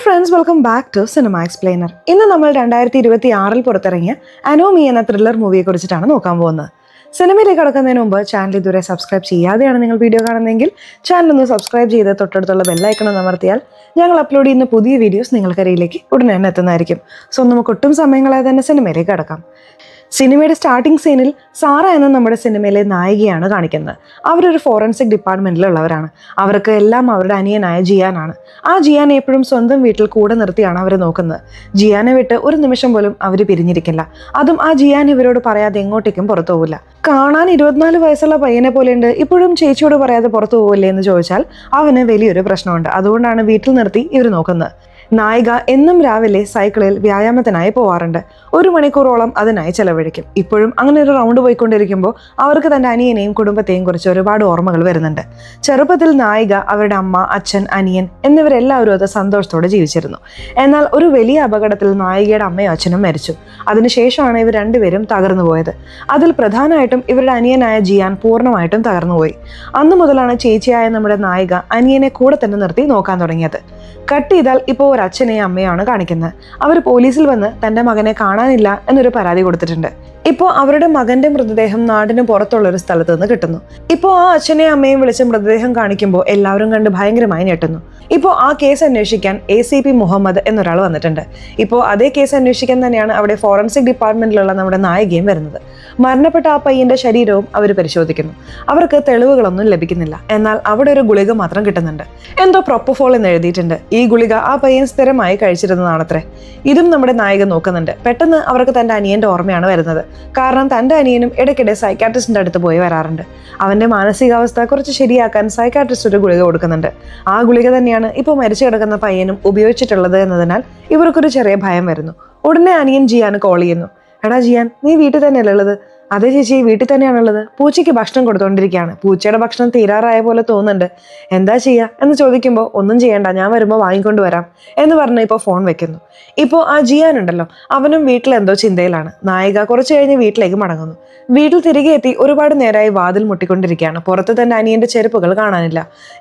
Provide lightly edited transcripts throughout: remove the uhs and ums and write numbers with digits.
Friends, welcome back to cinema explainer. ഇന്ന് നമ്മൾ 2026 പുറത്തിറങ്ങിയ അനോമി എന്ന ത്രില്ലർ മൂവിയെ കുറിച്ചിട്ടാണ് നോക്കാൻ പോകുന്നത്. സിനിമയിലേക്ക് കടക്കുന്നതിന് മുമ്പ് ചാനൽ ഇതുവരെ സബ്സ്ക്രൈബ് ചെയ്യാതെയാണ് നിങ്ങൾ വീഡിയോ കാണുന്നതെങ്കിൽ ചാനൽ ഒന്ന് സബ്സ്ക്രൈബ് ചെയ്ത് തൊട്ടടുത്തുള്ള ബെല്ലൈക്കൺ അമർത്തിയാൽ ഞങ്ങൾ അപ്ലോഡ് ചെയ്യുന്ന പുതിയ വീഡിയോസ് നിങ്ങൾക്കരയിലേക്ക് ഉടനെ തന്നെ എത്തുന്നതായിരിക്കും. സോ നമുക്ക് ഒട്ടും സമയങ്ങളായി തന്നെ സിനിമയിലേക്ക് കടക്കാം. സിനിമയുടെ സ്റ്റാർട്ടിംഗ് സീനിൽ സാറ എന്ന നമ്മുടെ സിനിമയിലെ നായികയാണ് കാണിക്കുന്നത്. അവരൊരു ഫോറൻസിക് ഡിപ്പാർട്ട്മെന്റിലുള്ളവരാണ്. അവർക്ക് എല്ലാം അവരുടെ അനിയനായ ജിയാനാണ്. ആ ജിയാനെ എപ്പോഴും സ്വന്തം വീട്ടിൽ കൂടെ നിർത്തിയാണ് അവർ നോക്കുന്നത്. ജിയാനെ വിട്ട് ഒരു നിമിഷം പോലും അവർ പിരിഞ്ഞിരിക്കില്ല. അതും ആ ജിയാൻ ഇവരോട് പറയാതെ എങ്ങോട്ടേക്കും പുറത്തു പോകില്ല. കാണാൻ 24 വയസ്സുള്ള പയ്യനെ പോലെയുണ്ട്, ഇപ്പോഴും ചേച്ചിയോട് പറയാതെ പുറത്തു പോകില്ലേ എന്ന് ചോദിച്ചാൽ അവന് വലിയൊരു പ്രശ്നമുണ്ട്. അതുകൊണ്ടാണ് വീട്ടിൽ നിർത്തി ഇവർ നോക്കുന്നത്. നായിക എന്നും രാവിലെ സൈക്കിളിൽ വ്യായാമത്തിനായി പോവാറുണ്ട്. 1 മണിക്കൂറോളം അതിനായി ചെലവഴിക്കും. ഇപ്പോഴും അങ്ങനെ ഒരു റൗണ്ട് പോയിക്കൊണ്ടിരിക്കുമ്പോൾ അവർക്ക് തൻ്റെ അനിയനെയും കുടുംബത്തെയും കുറിച്ച് ഒരുപാട് ഓർമ്മകൾ വരുന്നുണ്ട്. ചെറുപ്പത്തിൽ നായിക അവരുടെ അമ്മ, അച്ഛൻ, അനിയൻ എന്നിവരെല്ലാവരും അത് സന്തോഷത്തോടെ ജീവിച്ചിരുന്നു. എന്നാൽ ഒരു വലിയ അപകടത്തിൽ നായികയുടെ അമ്മയും അച്ഛനും മരിച്ചു. അതിനുശേഷമാണ് ഇവർ രണ്ടുപേരും തകർന്നു പോയത്. അതിൽ പ്രധാനമായിട്ടും ഇവരുടെ അനിയനായ ജിയാൻ പൂർണ്ണമായിട്ടും തകർന്നുപോയി. അന്നു മുതലാണ് ചേച്ചിയായ നമ്മുടെ നായിക അനിയനെ കൂടെ തന്നെ നിർത്തി നോക്കാൻ തുടങ്ങിയത്. കട്ട് ചെയ്താൽ ഇപ്പോൾ ഒരു അച്ഛനെയും അമ്മയാണ് കാണിക്കുന്നത്. അവർ പോലീസിൽ വന്ന് തൻ്റെ മകനെ കാണാനില്ല എന്നൊരു പരാതി കൊടുത്തിട്ടുണ്ട്. ഇപ്പോൾ അവരുടെ മകന്റെ മൃതദേഹം നാടിന് പുറത്തുള്ള ഒരു സ്ഥലത്ത് നിന്ന് കിട്ടുന്നു. ഇപ്പോൾ ആ അച്ഛനെയും അമ്മയും വിളിച്ച് മൃതദേഹം കാണിക്കുമ്പോൾ എല്ലാവരും കണ്ട് ഭയങ്കരമായി ഞെട്ടുന്നു. ഇപ്പോൾ ആ കേസ് അന്വേഷിക്കാൻ ACP മുഹമ്മദ് എന്നൊരാൾ വന്നിട്ടുണ്ട്. ഇപ്പോൾ അതേ കേസ് അന്വേഷിക്കാൻ തന്നെയാണ് അവിടെ ഫോറൻസിക് ഡിപ്പാർട്ട്മെന്റിലുള്ള നമ്മുടെ നായികയും വരുന്നത്. മരണപ്പെട്ട ആ പയ്യന്റെ ശരീരവും അവർ പരിശോധിക്കുന്നു. അവർക്ക് തെളിവുകളൊന്നും ലഭിക്കുന്നില്ല. എന്നാൽ അവിടെ ഒരു ഗുളിക മാത്രം കിട്ടുന്നുണ്ട്. എന്തോ പ്രൊപ്പഫോൾ എന്ന് എഴുതിയിട്ടുണ്ട്. ഈ ഗുളിക ആ പയ്യൻ സ്ഥിരമായി കഴിച്ചിരുന്നതാണത്രേ. ഇതും നമ്മുടെ നായിക നോക്കുന്നുണ്ട്. പെട്ടെന്ന് അവർക്ക് തൻ്റെ അനിയന്റെ ഓർമ്മയാണ് വരുന്നത്. കാരണം തൻ്റെ അനിയനും ഇടയ്ക്കിടെ സൈക്കാട്രിസ്റ്റിന്റെ അടുത്ത് പോയി വരാറുണ്ട്. അവന്റെ മാനസികാവസ്ഥ കുറച്ച് ശരിയാക്കാൻ സൈക്കാട്രിസ്റ്റ് ഒരു ഗുളിക കൊടുക്കുന്നുണ്ട്. ആ ഗുളിക തന്നെയാണ് ഇപ്പോൾ മരിച്ചു കിടക്കുന്ന പയ്യനും ഉപയോഗിച്ചിട്ടുള്ളത് എന്നതിനാൽ ഇവർക്കൊരു ചെറിയ ഭയം വരുന്നു. ഉടനെ അനിയൻ ജിയാന് കോൾ ചെയ്യുന്നു. എടാ ജിയാൻ, നീ വീട്ടിൽ തന്നെയല്ലേ ഉള്ളത്? അതെ ചേച്ചി, വീട്ടിൽ തന്നെയാണുള്ളത്. പൂച്ചയ്ക്ക് ഭക്ഷണം കൊടുത്തോണ്ടിരിക്കുകയാണ്. പൂച്ചയുടെ ഭക്ഷണം തീരാറായ പോലെ തോന്നുന്നുണ്ട്. എന്താ ചെയ്യുക എന്ന് ചോദിക്കുമ്പോൾ ഒന്നും ചെയ്യണ്ട, ഞാൻ വരുമ്പോൾ വാങ്ങിക്കൊണ്ട് വരാം എന്ന് പറഞ്ഞ് ഇപ്പോൾ ഫോൺ വെക്കുന്നു. ഇപ്പോൾ ആ ജിയാൻ ഉണ്ടല്ലോ, അവനും വീട്ടിൽ എന്തോ ചിന്തയിലാണ്. നായിക കുറച്ച് കഴിഞ്ഞ് വീട്ടിലേക്ക് മടങ്ങുന്നു. വീട്ടിൽ തിരികെ എത്തി ഒരുപാട് നേരമായി വാതിൽ മുട്ടിക്കൊണ്ടിരിക്കുകയാണ്. പുറത്ത് തന്റെ അനിയന്റെ ചെരുപ്പുകൾ കാണാനില്ല.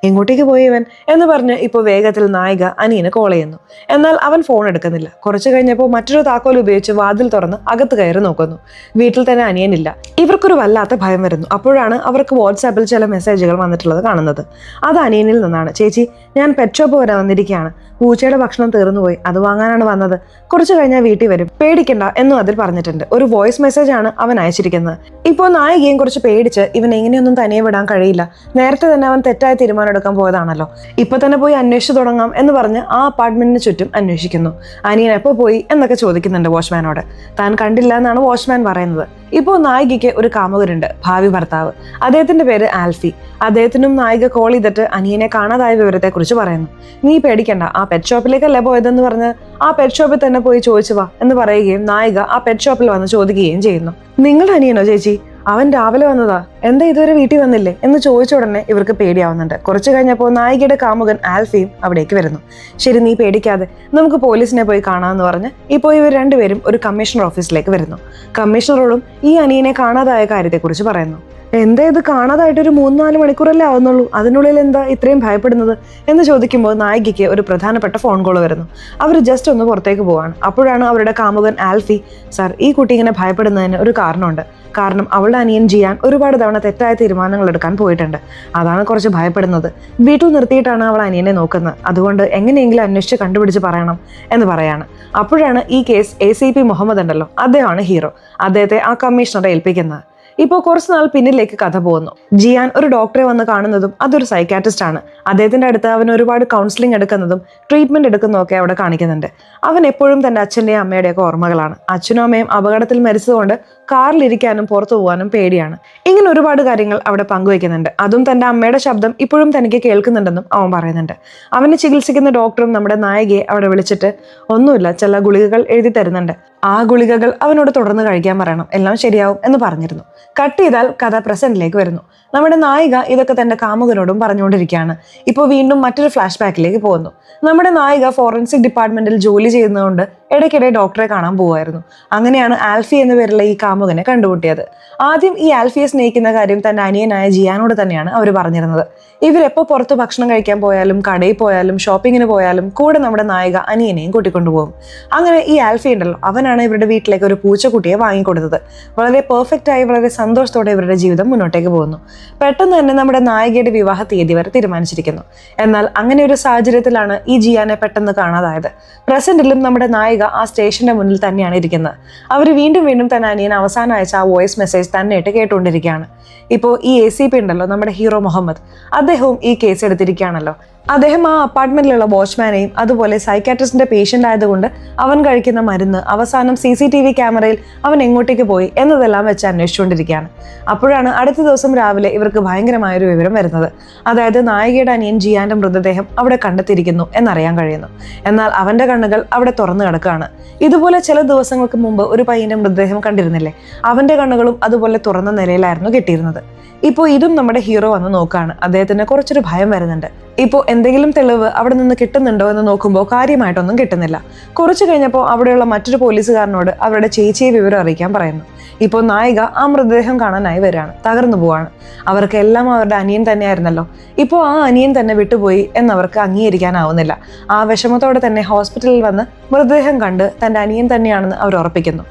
എങ്ങോട്ടേക്ക് പോയി ഇവൻ എന്ന് പറഞ്ഞ് ഇപ്പോൾ വേഗത്തിൽ നായിക അനിയന് കോൾ ചെയ്യുന്നു. എന്നാൽ അവൻ ഫോൺ എടുക്കുന്നില്ല. കുറച്ച് കഴിഞ്ഞപ്പോൾ മറ്റൊരു താക്കോൽ ഉപയോഗിച്ച് വാതിൽ തുറന്ന് അകത്ത് കയറി നോക്കുന്നു. വീട്ടിൽ തന്നെ അനിയൻ ഇല്ല. ഇവർക്കൊരു വല്ലാത്ത ഭയം വരുന്നു. അപ്പോഴാണ് അവർക്ക് വാട്സാപ്പിൽ ചില മെസ്സേജുകൾ വന്നിട്ടുള്ളത് കാണുന്നത്. അത് അനിയനിൽ നിന്നാണ്. ചേച്ചി, ഞാൻ പെറ്റ് ഷോപ്പ് വരെ വന്നിരിക്കുകയാണ്. പൂച്ചയുടെ ഭക്ഷണം തീർന്നുപോയി, അത് വാങ്ങാനാണ് വന്നത്. കുറച്ച് കഴിഞ്ഞാൽ വീട്ടിൽ വരും, പേടിക്കണ്ട എന്നും അതിൽ പറഞ്ഞിട്ടുണ്ട്. ഒരു വോയിസ് മെസ്സേജ് ആണ് അവൻ അയച്ചിരിക്കുന്നത്. ഇപ്പോൾ നായികയും കുറച്ച് പേടിച്ച് ഇവൻ എങ്ങനെയൊന്നും തനിയെ വിടാൻ കഴിയില്ല. നേരത്തെ തന്നെ അവൻ തെറ്റായ തീരുമാനം എടുക്കാൻ പോയതാണല്ലോ. ഇപ്പൊ തന്നെ പോയി അന്വേഷിച്ചു തുടങ്ങാം എന്ന് പറഞ്ഞ് ആ അപ്പാർട്ട്മെന്റിന് ചുറ്റും അന്വേഷിക്കുന്നു. അനിയൻ എപ്പോൾ പോയി എന്നൊക്കെ ചോദിക്കുന്നുണ്ട് വാച്ച്മാനോട്. താൻ കണ്ടില്ല എന്നാണ് വാച്ച്മാൻ പറയുന്നത്. ഇപ്പോൾ നായികയ്ക്ക് ഒരു കാമുകരുണ്ട്, ഭാവി ഭർത്താവ്. അദ്ദേഹത്തിന്റെ പേര് ആൽഫി. അദ്ദേഹത്തിനും നായിക കോൾ ചെയ്തിട്ട് അനിയനെ കാണാതായ വിവരത്തെ കുറിച്ച് പറയുന്നു. നീ പേടിക്കണ്ട, ആ പെറ്റ് ഷോപ്പിലേക്കല്ലേ പോയതെന്ന് പറഞ്ഞ് ആ പെറ്റ് ഷോപ്പിൽ തന്നെ പോയി ചോദിച്ചു വാ എന്ന് പറയുകയും നായിക ആ പെറ്റ് ഷോപ്പിൽ വന്ന് ചോദിക്കുകയും ചെയ്യുന്നു. നിങ്ങളുടെ അനിയനോ ചേച്ചി? അവൻ രാവിലെ വന്നതാ, എന്താ ഇതുവരെ വീട്ടിൽ വന്നില്ലേ എന്ന് ചോദിച്ച ഉടനെ ഇവർക്ക് പേടിയാവുന്നുണ്ട്. കുറച്ച് കഴിഞ്ഞപ്പോൾ നായികയുടെ കാമുകൻ ആൽഫിയും അവിടേക്ക് വരുന്നു. ശരി, നീ പേടിക്കാതെ, നമുക്ക് പോലീസിനെ പോയി കാണാമെന്ന് പറഞ്ഞ് ഇപ്പോൾ ഇവർ രണ്ടുപേരും ഒരു കമ്മീഷണർ ഓഫീസിലേക്ക് വരുന്നു. കമ്മീഷണറോടും ഈ അനിയനെ കാണാതായ കാര്യത്തെക്കുറിച്ച് പറയുന്നു. എന്താ ഇത്, കാണാതായിട്ട് ഒരു 3-4 മണിക്കൂറല്ലേ ആവുന്നുള്ളൂ, അതിനുള്ളിൽ എന്താ ഇത്രയും ഭയപ്പെടുന്നത് എന്ന് ചോദിക്കുമ്പോൾ നായികയ്ക്ക് ഒരു പ്രധാനപ്പെട്ട ഫോൺ കോൾ വരുന്നു. അവർ ജസ്റ്റ് ഒന്ന് പുറത്തേക്ക് പോവാണ്. അപ്പോഴാണ് അവരുടെ കാമുകൻ ആൽഫി, സാർ, ഈ കുട്ടി ഇങ്ങനെ ഭയപ്പെടുന്നതിന് ഒരു കാരണമുണ്ട്. കാരണം അവളുടെ അനിയൻ ജിയാൻ ഒരുപാട് തവണ തെറ്റായ തീരുമാനങ്ങൾ എടുക്കാൻ പോയിട്ടുണ്ട്. അതാണ് കുറച്ച് ഭയപ്പെടുന്നത്. വീട്ടിൽ നിർത്തിയിട്ടാണ് അവൾ അനിയനെ നോക്കുന്നത്. അതുകൊണ്ട് എങ്ങനെയെങ്കിലും അന്വേഷിച്ച് കണ്ടുപിടിച്ച് പറയണം എന്ന് പറയാണ്. അപ്പോഴാണ് ഈ കേസ് ACP മുഹമ്മദ് ഉണ്ടല്ലോ, അദ്ദേഹമാണ് ഹീറോ. അദ്ദേഹത്തെ ആ കമ്മീഷണറെ ഏൽപ്പിക്കുന്നത്. ഇപ്പോൾ കുറച്ച് നാൾ പിന്നിലേക്ക് കഥ പോകുന്നു. ജിയാൻ ഒരു ഡോക്ടറെ വന്ന് കാണുന്നതും അതൊരു സൈക്കാട്രിസ്റ്റ് ആണ്. അദ്ദേഹത്തിന്റെ അടുത്ത് അവൻ ഒരുപാട് കൗൺസിലിംഗ് എടുക്കുന്നതും ട്രീറ്റ്മെന്റ് എടുക്കുന്നതും ഒക്കെ അവിടെ കാണിക്കുന്നുണ്ട്. അവൻ എപ്പോഴും തന്റെ അച്ഛൻ്റെയും അമ്മയുടെയൊക്കെ ഓർമ്മകളാണ്. അച്ഛനും അമ്മയും അപകടത്തിൽ മരിച്ചതുകൊണ്ട് കാറിലിരിക്കാനും പുറത്തു പോകാനും പേടിയാണ്. ഇങ്ങനെ ഒരുപാട് കാര്യങ്ങൾ അവിടെ പങ്കുവെക്കുന്നുണ്ട്. അതും തന്റെ അമ്മയുടെ ശബ്ദം ഇപ്പോഴും തനിക്ക് കേൾക്കുന്നുണ്ടെന്നും അവൻ പറയുന്നുണ്ട്. അവനെ ചികിത്സിക്കുന്ന ഡോക്ടറും നമ്മുടെ നായികയെ അവിടെ വിളിച്ചിട്ട് ഒന്നുമില്ല, ചില ഗുളികകൾ എഴുതി തരുന്നുണ്ട്. ആ ഗുളികകൾ അവനോട് തുടർന്ന് കഴിക്കാൻ പറയണം, എല്ലാം ശരിയാവും എന്ന് പറഞ്ഞിരുന്നു. കട്ട് ചെയ്താൽ കഥ പ്രസന്റിലേക്ക് വരുന്നു. നമ്മുടെ നായിക ഇതൊക്കെ തന്റെ കാമുകനോടും പറഞ്ഞുകൊണ്ടിരിക്കുകയാണ്. ഇപ്പോൾ വീണ്ടും മറ്റൊരു ഫ്ലാഷ് ബാക്കിലേക്ക് പോകുന്നു. നമ്മുടെ നായിക ഫോറൻസിക് ഡിപ്പാർട്ട്മെന്റിൽ ജോലി ചെയ്യുന്നതുകൊണ്ട് ഇടയ്ക്കിടെ ഡോക്ടറെ കാണാൻ പോവായിരുന്നു. അങ്ങനെയാണ് ആൽഫി എന്ന പേരുള്ള ഈ കാമുകനെ കണ്ടുമുട്ടിയത്. ആദ്യം ഈ ആൽഫിയെ സ്നേഹിക്കുന്ന കാര്യം തന്റെ അനിയനായ ജിയാനോട് തന്നെയാണ് അവർ പറഞ്ഞിരുന്നത്. ഇവരെപ്പോൾ പുറത്ത് ഭക്ഷണം കഴിക്കാൻ പോയാലും കടയിൽ പോയാലും ഷോപ്പിങ്ങിന് പോയാലും കൂടെ നമ്മുടെ നായിക അനിയനെയും കൂട്ടിക്കൊണ്ടുപോകും. അങ്ങനെ ഈ ആൽഫി ഉണ്ടല്ലോ, അവനാണ് ഇവരുടെ വീട്ടിലേക്ക് ഒരു പൂച്ചക്കുട്ടിയെ വാങ്ങിക്കൊടുത്തത്. വളരെ പെർഫെക്റ്റ് ആയി വളരെ സന്തോഷത്തോടെ ഇവരുടെ ജീവിതം മുന്നോട്ടേക്ക് പോകുന്നു. പെട്ടെന്ന് തന്നെ നമ്മുടെ നായികയുടെ വിവാഹ തീയതി വരെ തീരുമാനിച്ചിരിക്കുന്നു. എന്നാൽ അങ്ങനെ ഒരു സാഹചര്യത്തിലാണ് ഈ ജിയാനെ പെട്ടെന്ന് കാണാതായത്. പ്രസന്റിലും നമ്മുടെ നായിക ആ സ്റ്റേഷന്റെ മുന്നിൽ തന്നെയാണ് ഇരിക്കുന്നത്. അവർ വീണ്ടും വീണ്ടും തന്നെ അനിയൻ അവസാനം അയച്ച ആ വോയിസ് മെസ്സേജ് തന്നെയായിട്ട് കേട്ടുകൊണ്ടിരിക്കുകയാണ്. ഇപ്പോൾ ഈ ACP ഉണ്ടല്ലോ, നമ്മുടെ ഹീറോ മുഹമ്മദ്, അദ്ദേഹവും ഈ കേസ് എടുത്തിരിക്കുകയാണല്ലോ. അദ്ദേഹം ആ അപ്പാർട്ട്മെന്റിലുള്ള വാച്ച്മാനെയും അതുപോലെ സൈക്കാട്രിസ്റ്റിന്റെ പേഷ്യന്റ് ആയതുകൊണ്ട് അവൻ കഴിക്കുന്ന മരുന്ന് അവസാനം CCTV ക്യാമറയിൽ അവൻ എങ്ങോട്ടേക്ക് പോയി എന്നതെല്ലാം വെച്ച് അന്വേഷിച്ചുകൊണ്ടിരിക്കുകയാണ്. അപ്പോഴാണ് അടുത്ത ദിവസം രാവിലെ ഇവർക്ക് ഭയങ്കരമായൊരു വിവരം വരുന്നത്. അതായത് നായികയുടെ അനിയൻ ജിയാന്റെ മൃതദേഹം അവിടെ കണ്ടെത്തിയിരിക്കുന്നു എന്നറിയാൻ കഴിയുന്നു. എന്നാൽ അവന്റെ കണ്ണുകൾ അവിടെ തുറന്നു കിടക്കുകയാണ്. ഇതുപോലെ ചില ദിവസങ്ങൾക്ക് മുമ്പ് ഒരു പയ്യന്റെ മൃതദേഹം കണ്ടിരുന്നില്ലേ, അവന്റെ കണ്ണുകളും അതുപോലെ തുറന്ന നിലയിലായിരുന്നു കിട്ടിയിരുന്നത്. ഇപ്പോൾ ഇതും നമ്മുടെ ഹീറോ വന്ന് നോക്കുകയാണ്. അദ്ദേഹത്തിന് കുറച്ചൊരു ഭയം വരുന്നുണ്ട്. ഇപ്പോൾ എന്തെങ്കിലും തെളിവ് അവിടെ നിന്ന് കിട്ടുന്നുണ്ടോ എന്ന് നോക്കുമ്പോൾ കാര്യമായിട്ടൊന്നും കിട്ടുന്നില്ല. കുറച്ചു കഴിഞ്ഞപ്പോൾ അവിടെയുള്ള മറ്റൊരു പോലീസുകാരനോട് അവരുടെ ചേച്ചിയെ വിവരം അറിയിക്കാൻ പറയുന്നു. ഇപ്പോൾ നായിക ആ മൃതദേഹം കാണാനായി വരികയാണ്. തകർന്നു പോവാണ്. അവർക്കെല്ലാം അവരുടെ അനിയൻ തന്നെയായിരുന്നല്ലോ. ഇപ്പോൾ ആ അനിയൻ തന്നെ വിട്ടുപോയി എന്നവർക്ക് അംഗീകരിക്കാനാവുന്നില്ല. ആ വിഷമത്തോടെ തന്നെ ഹോസ്പിറ്റലിൽ വന്ന് മൃതദേഹം കണ്ട് തൻ്റെ അനിയൻ തന്നെയാണെന്ന് അവർ ഉറപ്പിക്കുന്നു.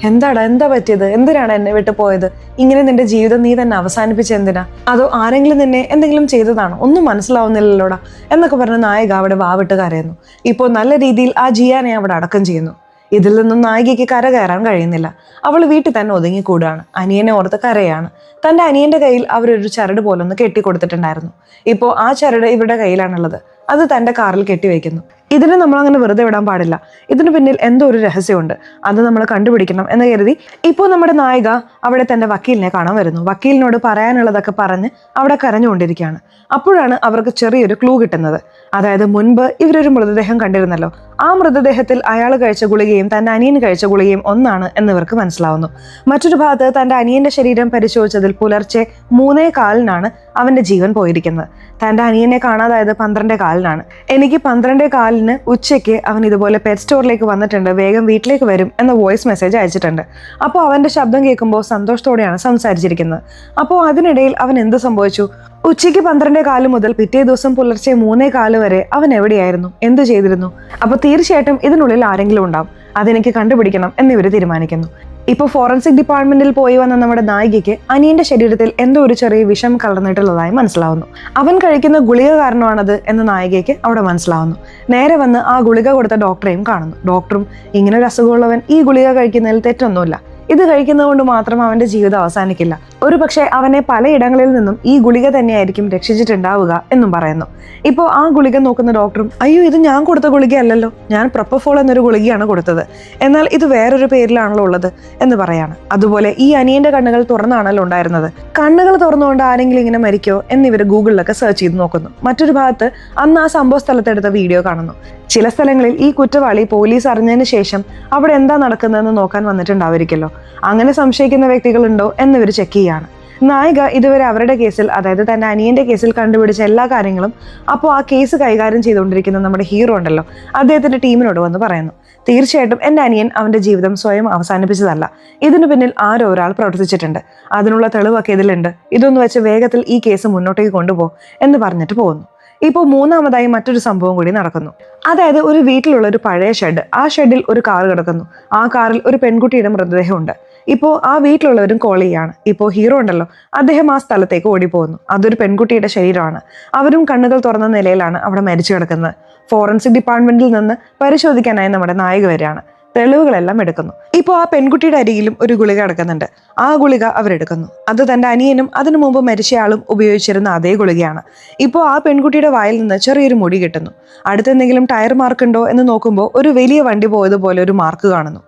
എന്താ പറ്റിയത്? എന്തിനാണ് എന്നെ വിട്ടു പോയത്? ഇങ്ങനെ നിന്റെ ജീവിതം നീ തന്നെ അവസാനിപ്പിച്ച എന്തിനാ? അതോ ആരെങ്കിലും നിന്നെ എന്തെങ്കിലും ചെയ്തതാണോ? ഒന്നും മനസ്സിലാവുന്നില്ലല്ലോടാ എന്നൊക്കെ പറഞ്ഞ് നായിക അവിടെ വാവിട്ട് കരയുന്നു. ഇപ്പോൾ നല്ല രീതിയിൽ ആ ജിയാനെ അവിടെ അടക്കം ചെയ്യുന്നു. ഇതിൽ നിന്നും നായികയ്ക്ക് കരകയറാൻ കഴിയുന്നില്ല. അവൾ വീട്ടിൽ തന്നെ ഒതുങ്ങിക്കൂടാണ്. അനിയനെ ഓർത്ത് കരയാണ്. തൻ്റെ അനിയന്റെ കയ്യിൽ അവരൊരു ചരട് പോലൊന്ന് കെട്ടിക്കൊടുത്തിട്ടുണ്ടായിരുന്നു. ഇപ്പോൾ ആ ചരട് ഇവരുടെ കയ്യിലാണുള്ളത്. അത് തൻ്റെ കാറിൽ കെട്ടിവെക്കുന്നു. ഇതിനെ നമ്മൾ അങ്ങനെ വെറുതെ വിടാൻ പാടില്ല. ഇതിന് പിന്നിൽ എന്തോ ഒരു രഹസ്യമുണ്ട്. അത് നമ്മൾ കണ്ടുപിടിക്കണം എന്ന് കരുതി ഇപ്പോൾ നമ്മുടെ നായിക അവിടെ തൻ്റെ വക്കീലിനെ കാണാൻ വരുന്നു. വക്കീലിനോട് പറയാനുള്ളതൊക്കെ പറഞ്ഞ് അവിടെ കരഞ്ഞുകൊണ്ടിരിക്കുകയാണ്. അപ്പോഴാണ് അവർക്ക് ചെറിയൊരു ക്ലൂ കിട്ടുന്നത്. അതായത് മുൻപ് ഇവരൊരു മൃതദേഹം കണ്ടിരുന്നല്ലോ. ആ മൃതദേഹത്തിൽ അയാൾ കഴിച്ച ഗുളികയും തൻ്റെ അനിയൻ കഴിച്ച ഗുളികയും ഒന്നാണ് എന്നിവർക്ക് മനസ്സിലാവുന്നു. മറ്റൊരു ഭാഗത്ത് തൻ്റെ അനിയന്റെ ശരീരം പരിശോധിച്ചതിൽ പുലർച്ചെ 3:15 അവന്റെ ജീവൻ പോയിരിക്കുന്നത്. തൻ്റെ അനിയനെ കാണാതായത് 12:15. എനിക്ക് 12:15 ഉച്ചയ്ക്ക് അവൻ ഇതുപോലെ പെറ്റ് സ്റ്റോറിലേക്ക് വന്നിട്ടുണ്ട്, വേഗം വീട്ടിലേക്ക് വരും എന്ന വോയിസ് മെസ്സേജ് അയച്ചിട്ടുണ്ട്. അപ്പോൾ അവന്റെ ശബ്ദം കേൾക്കുമ്പോൾ സന്തോഷത്തോടെയാണ് സംസാരിച്ചിരിക്കുന്നത്. അപ്പോൾ അതിനിടയിൽ അവൻ എന്ത് സംഭവിച്ചു? ഉച്ചയ്ക്ക് 12:15 മുതൽ പിറ്റേ ദിവസം പുലർച്ചെ 3:15 വരെ അവൻ എവിടെയായിരുന്നു? എന്ത് ചെയ്തിരുന്നു? അപ്പോൾ തീർച്ചയായിട്ടും ഇതിനുള്ളിൽ ആരെങ്കിലും ഉണ്ടാവും. അതെനിക്ക് കണ്ടുപിടിക്കണം എന്നിവർ തീരുമാനിക്കുന്നു. ഇപ്പോൾ ഫോറൻസിക് ഡിപ്പാർട്ട്മെന്റിൽ പോയി വന്ന നമ്മുടെ നായികയ്ക്ക് അനിയന്റെ ശരീരത്തിൽ എന്തോ ഒരു ചെറിയ വിഷം കലർന്നിട്ടുള്ളതായി മനസ്സിലാവുന്നു. അവൻ കഴിക്കുന്ന ഗുളിക കാരണമാണത് എന്ന് നായികയ്ക്ക് അവിടെ മനസ്സിലാവുന്നു. നേരെ വന്ന് ആ ഗുളിക കൊടുത്ത ഡോക്ടറെയും കാണുന്നു. ഡോക്ടറും ഇങ്ങനെ ഒരു അസുഖമുള്ളവൻ ഈ ഗുളിക കഴിക്കുന്നതിൽ തെറ്റൊന്നുമില്ല, ഇത് കഴിക്കുന്നത് കൊണ്ട് മാത്രം അവന്റെ ജീവിതം അവസാനിക്കില്ല, ഒരു പക്ഷേ അവനെ പലയിടങ്ങളിൽ നിന്നും ഈ ഗുളിക തന്നെയായിരിക്കും രക്ഷിച്ചിട്ടുണ്ടാവുക എന്നും പറയുന്നു. ഇപ്പോൾ ആ ഗുളിക നോക്കുന്ന ഡോക്ടറും അയ്യോ ഇത് ഞാൻ കൊടുത്ത ഗുളികയല്ലല്ലോ, ഞാൻ പ്രൊപ്പഫോൾ എന്നൊരു ഗുളികയാണ് കൊടുത്തത്, എന്നാൽ ഇത് വേറൊരു പേരിലാണല്ലോ ഉള്ളത് എന്ന് പറയാണ്. അതുപോലെ ഈ അനിയന്റെ കണ്ണുകൾ തുറന്നാണല്ലോ ഉണ്ടായിരുന്നത്. കണ്ണുകൾ തുറന്നുകൊണ്ട് ആരെങ്കിലും ഇങ്ങനെ മരിക്കോ എന്നിവർ ഗൂഗിളിലൊക്കെ സെർച്ച് ചെയ്ത് നോക്കുന്നു. മറ്റൊരു ഭാഗത്ത് അന്ന് ആ സംഭവ സ്ഥലത്തെടുത്ത വീഡിയോ കാണുന്നു. ചില സ്ഥലങ്ങളിൽ ഈ കുറ്റവാളി പോലീസ് അറിഞ്ഞതിന് ശേഷം അവിടെ എന്താ നടക്കുന്നതെന്ന് നോക്കാൻ വന്നിട്ടുണ്ടാവുമായിരിക്കല്ലോ. അങ്ങനെ സംശയിക്കുന്ന വ്യക്തികളുണ്ടോ എന്നിവർ ചെക്ക് ചെയ്യാണ്. നായിക ഇതുവരെ അവരുടെ കേസിൽ, അതായത് തൻ്റെ അനിയന്റെ കേസിൽ കണ്ടുപിടിച്ച എല്ലാ കാര്യങ്ങളും അപ്പോൾ ആ കേസ് കൈകാര്യം ചെയ്തുകൊണ്ടിരിക്കുന്ന നമ്മുടെ ഹീറോ ഉണ്ടല്ലോ, അദ്ദേഹത്തിന്റെ ടീമിനോട് വന്ന് പറയുന്നു. തീർച്ചയായിട്ടും എൻ്റെ അനിയൻ അവന്റെ ജീവിതം സ്വയം അവസാനിപ്പിച്ചതല്ല, ഇതിനു പിന്നിൽ ആരോ ഒരാൾ പ്രവർത്തിച്ചിട്ടുണ്ട്, അതിനുള്ള തെളിവൊക്കെ ഇതിലുണ്ട്, ഇതൊന്ന് വെച്ച് വേഗത്തിൽ ഈ കേസ് മുന്നോട്ടേക്ക് കൊണ്ടുപോ എന്ന് പറഞ്ഞിട്ട് പോകുന്നു. ഇപ്പോൾ മൂന്നാമതായി മറ്റൊരു സംഭവം കൂടി നടക്കുന്നു. അതായത് ഒരു വീട്ടിലുള്ള ഒരു പഴയ ഷെഡ്, ആ ഷെഡിൽ ഒരു കാർ കിടക്കുന്നു. ആ കാറിൽ ഒരു പെൺകുട്ടിയുടെ മൃതദേഹമുണ്ട്. ഇപ്പോൾ ആ വീട്ടിലുള്ളവരും കോൾ ചെയ്യാണ്. ഇപ്പോൾ ഹീറോ ഉണ്ടല്ലോ, അദ്ദേഹം ആ സ്ഥലത്തേക്ക് ഓടിപ്പോകുന്നു. അതൊരു പെൺകുട്ടിയുടെ ശരീരമാണ്. അവരും കണ്ണുകൾ തുറന്ന നിലയിലാണ് അവിടെ മരിച്ചു കിടക്കുന്നത്. ഫോറൻസിക് ഡിപ്പാർട്ട്മെന്റിൽ നിന്ന് പരിശോധിക്കാനായി നമ്മുടെ നായിക വരികയാണ്. തെളിവുകളെല്ലാം എടുക്കുന്നു. ഇപ്പോൾ ആ പെൺകുട്ടിയുടെ അരികിലും ഒരു ഗുളിക കിടക്കുന്നുണ്ട്. ആ ഗുളിക അവരെടുക്കുന്നു. അത് തൻ്റെ അനിയനും അതിനു മുമ്പ് മരിച്ചയാളും ഉപയോഗിച്ചിരുന്ന അതേ ഗുളികയാണ്. ഇപ്പോൾ ആ പെൺകുട്ടിയുടെ വായിൽ നിന്ന് ചെറിയൊരു മുടി കിട്ടുന്നു. അടുത്തെന്തെങ്കിലും ടയർ മാർക്ക് ഉണ്ടോ എന്ന് നോക്കുമ്പോൾ ഒരു വലിയ വണ്ടി പോയതുപോലെ ഒരു മാർക്ക് കാണുന്നു.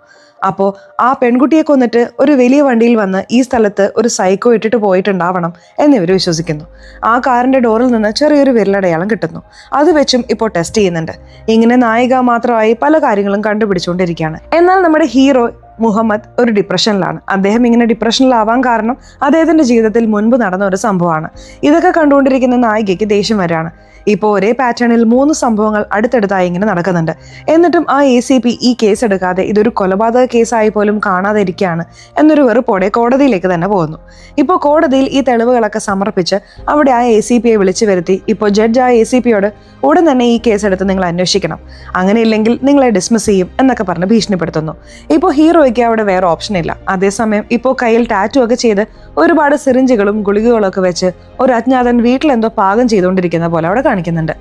അപ്പോൾ ആ പെൺകുട്ടിയെ കൊന്നിട്ട് ഒരു വലിയ വണ്ടിയിൽ വന്ന് ഈ സ്ഥലത്ത് ഒരു സൈക്കോ ഇട്ടിട്ട് പോയിട്ടുണ്ടാവണം എന്നിവർ വിശ്വസിക്കുന്നു. ആ കാറിന്റെ ഡോറിൽ നിന്ന് ചെറിയൊരു വിരലടയാളം കിട്ടുന്നു. അത് വെച്ചും ഇപ്പോൾ ടെസ്റ്റ് ചെയ്യുന്നുണ്ട്. ഇങ്ങനെ നായിക മാത്രമായി പല കാര്യങ്ങളും കണ്ടുപിടിച്ചുകൊണ്ടിരിക്കുകയാണ്. എന്നാൽ നമ്മുടെ ഹീറോ മുഹമ്മദ് ഒരു ഡിപ്രഷനിലാണ്. അദ്ദേഹം ഇങ്ങനെ ഡിപ്രഷനിലാവാൻ കാരണം അദ്ദേഹത്തിന്റെ ജീവിതത്തിൽ മുൻപ് നടന്ന ഒരു സംഭവമാണ്. ഇതൊക്കെ കണ്ടുകൊണ്ടിരിക്കുന്ന നായികയ്ക്ക് ദേഷ്യം വരികയാണ്. ഇപ്പോൾ ഒരേ പാറ്റേണിൽ 3 സംഭവങ്ങൾ അടുത്തടുത്തായി ഇങ്ങനെ നടക്കുന്നുണ്ട്. എന്നിട്ടും ആ ACP ഈ കേസ് എടുക്കാതെ ഇതൊരു കൊലപാതക കേസായി പോലും കാണാതെ ഇരിക്കുകയാണ് എന്നൊരു വെറുപ്പോടെ കോടതിയിലേക്ക് തന്നെ പോകുന്നു. ഇപ്പോൾ കോടതിയിൽ ഈ തെളിവുകളൊക്കെ സമർപ്പിച്ച് അവിടെ ആ ACPയെ വിളിച്ചു വരുത്തി ഇപ്പോൾ ജഡ്ജ് ആ ACPയോട് ഉടൻ തന്നെ ഈ കേസ് എടുത്ത് നിങ്ങൾ അന്വേഷിക്കണം, അങ്ങനെയില്ലെങ്കിൽ നിങ്ങളെ ഡിസ്മിസ് ചെയ്യും എന്നൊക്കെ പറഞ്ഞ് ഭീഷണിപ്പെടുത്തുന്നു. ഇപ്പോൾ ഹീറോയ്ക്ക് അവിടെ വേറെ ഓപ്ഷൻ ഇല്ല. അതേസമയം ഇപ്പോൾ കയ്യിൽ ടാറ്റു ഒക്കെ ചെയ്ത് ഒരുപാട് സിറിഞ്ചുകളും ഗുളികകളും ഒക്കെ വെച്ച് ഒരു അജ്ഞാതൻ വീട്ടിലെന്തോ പാകം ചെയ്തുകൊണ്ടിരിക്കുന്ന പോലെ അവിടെ കാണിക്കുന്നുണ്ട്.